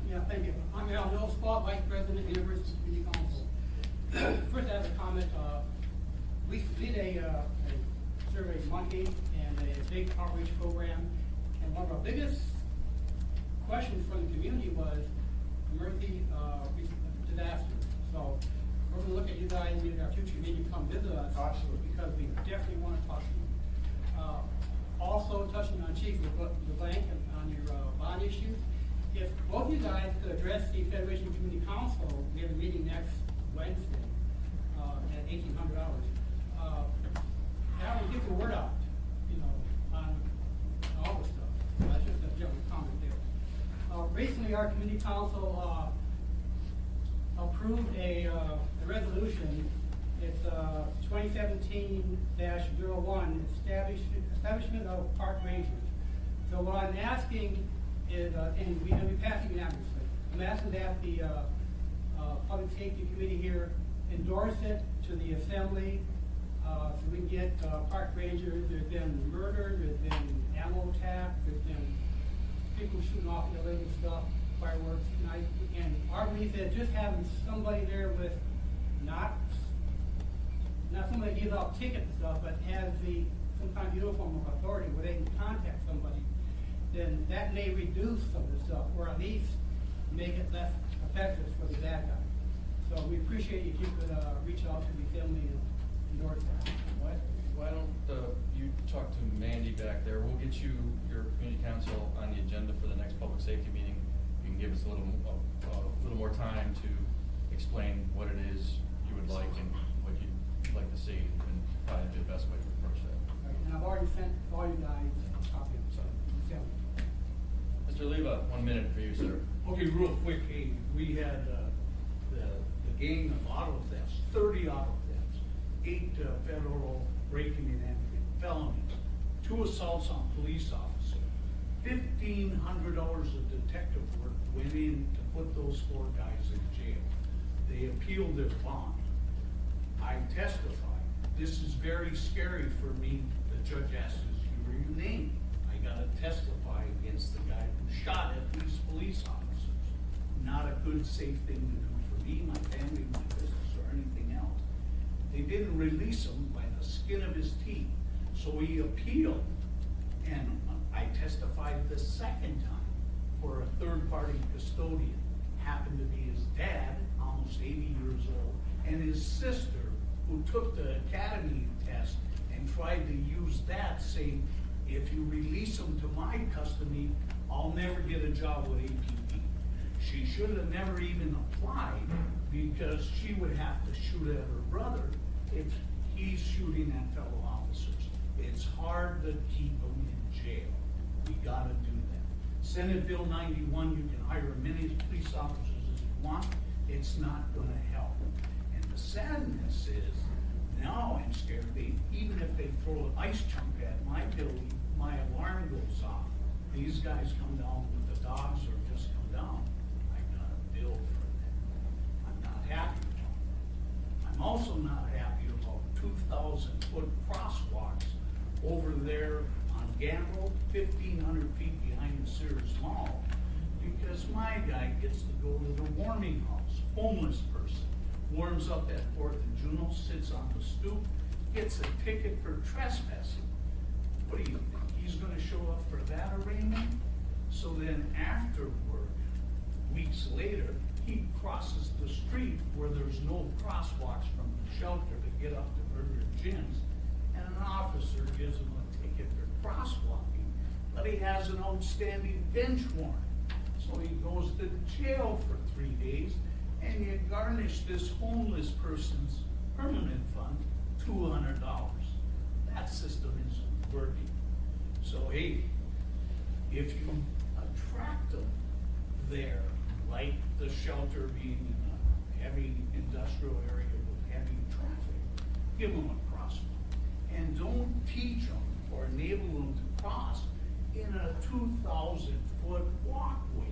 Yeah, thank you. I'm Al Millspaw, Vice President, University Community Council. First, I have a comment. We did a survey monkey and a big outreach program, and one of our biggest questions from the community was emergency disaster. So we're going to look at you guys in our future, maybe you come visit us. Absolutely. Because we definitely want to talk to you. Also touching on Chief LeBlanc on your bond issue, if both of you guys could address the Federation Community Council, we have a meeting next Wednesday at 1800 hours. That would get the word out, you know, on all the stuff. That's just a general comment there. Recently, our community council approved a resolution. It's 2017-01, establishment of park rangers. So what I'm asking is, and we're going to be passing unanimously, I'm asking that the Public Safety Committee here endorse it to the Assembly, so we can get park rangers. There's been murder, there's been animal attack, there's been people shooting off the leg and stuff, fireworks, and our belief is just having somebody there with not somebody gives out tickets and stuff, but has some kind of uniform of authority where they can contact somebody, then that may reduce some of the stuff, or at least make it less effective for the bad guy. So we appreciate if you could reach out to the family and endorse that. Why don't you talk to Mandy back there? We'll get you your community council on the agenda for the next public safety meeting. You can give us a little more time to explain what it is you would like and what you'd like to see, and probably the best way to approach that. Right, and I've already sent all you guys a copy of the family. Mr. Leva, 1 minute for you, sir. Okay, real quick, hey, we had the gang of auto thefts, 30 auto thefts, 8 federal breaking and entering, felonies, 2 assaults on police officers, $1,500 of detective work went in to put those 4 guys in jail. They appealed their bond. I testified. This is very scary for me. The judge asked us, your name. I gotta testify against the guy who shot at these police officers. Not a good, safe thing to do for me, my family, my business, or anything else. They didn't release him by the skin of his teeth. So he appealed, and I testified the second time for a third-party custodian. Happened to be his dad, almost 80 years old, and his sister, who took the academy test and tried to use that, saying, if you release him to my custody, I'll never get a job with APD. She should have never even applied, because she would have to shoot at her brother if he's shooting at fellow officers. It's hard to keep them in jail. We gotta do that. Senate Bill 91, you can hire as many police officers as you want, it's not gonna help. And the sadness is, now I'm scared, even if they throw an ice chunk at my building, my alarm goes off. These guys come down with the dogs or just come down, I got a bill for that. I'm not happy about it. I'm also not happy about 2,000-foot crosswalks over there on Gamble, 1,500 feet behind the Sears Mall, because my guy gets to go to the warming house, homeless person, warms up at 4th and Juno, sits on the stoop, gets a ticket for trespassing. What do you think, he's gonna show up for that arraignment? So then after work, weeks later, he crosses the street where there's no crosswalks from the shelter to get up to Burger Jim's, and an officer gives him a ticket for crosswalking, but he has an outstanding bench warrant. So he goes to jail for 3 days, and you garnish this homeless person's permanent fund $200. That system isn't working. So hey, if you attract them there, like the shelter being in a heavy industrial area with heavy traffic, give them a crosswalk. And don't teach them or enable them to cross in a 2,000-foot walkway.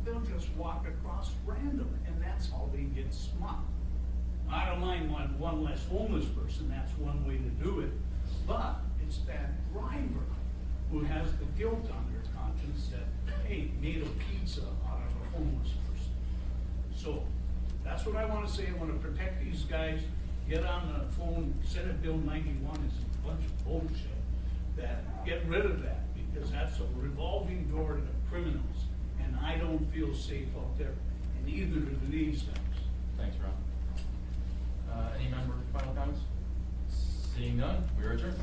They'll just walk across random, and that's how they get smart. I don't mind one less homeless person, that's one way to do it, but it's that driver who has the guilt on their conscience that, hey, made a pizza out of a homeless person. So, that's what I wanna say, I wanna protect these guys, get on the phone, Senate Bill 91 is a bunch of bullshit, that, get rid of that, because that's a revolving door to the criminals, and I don't feel safe out there, and either do these guys. Thanks, Ron. Any member final comments? Seeing none, we are adjourned.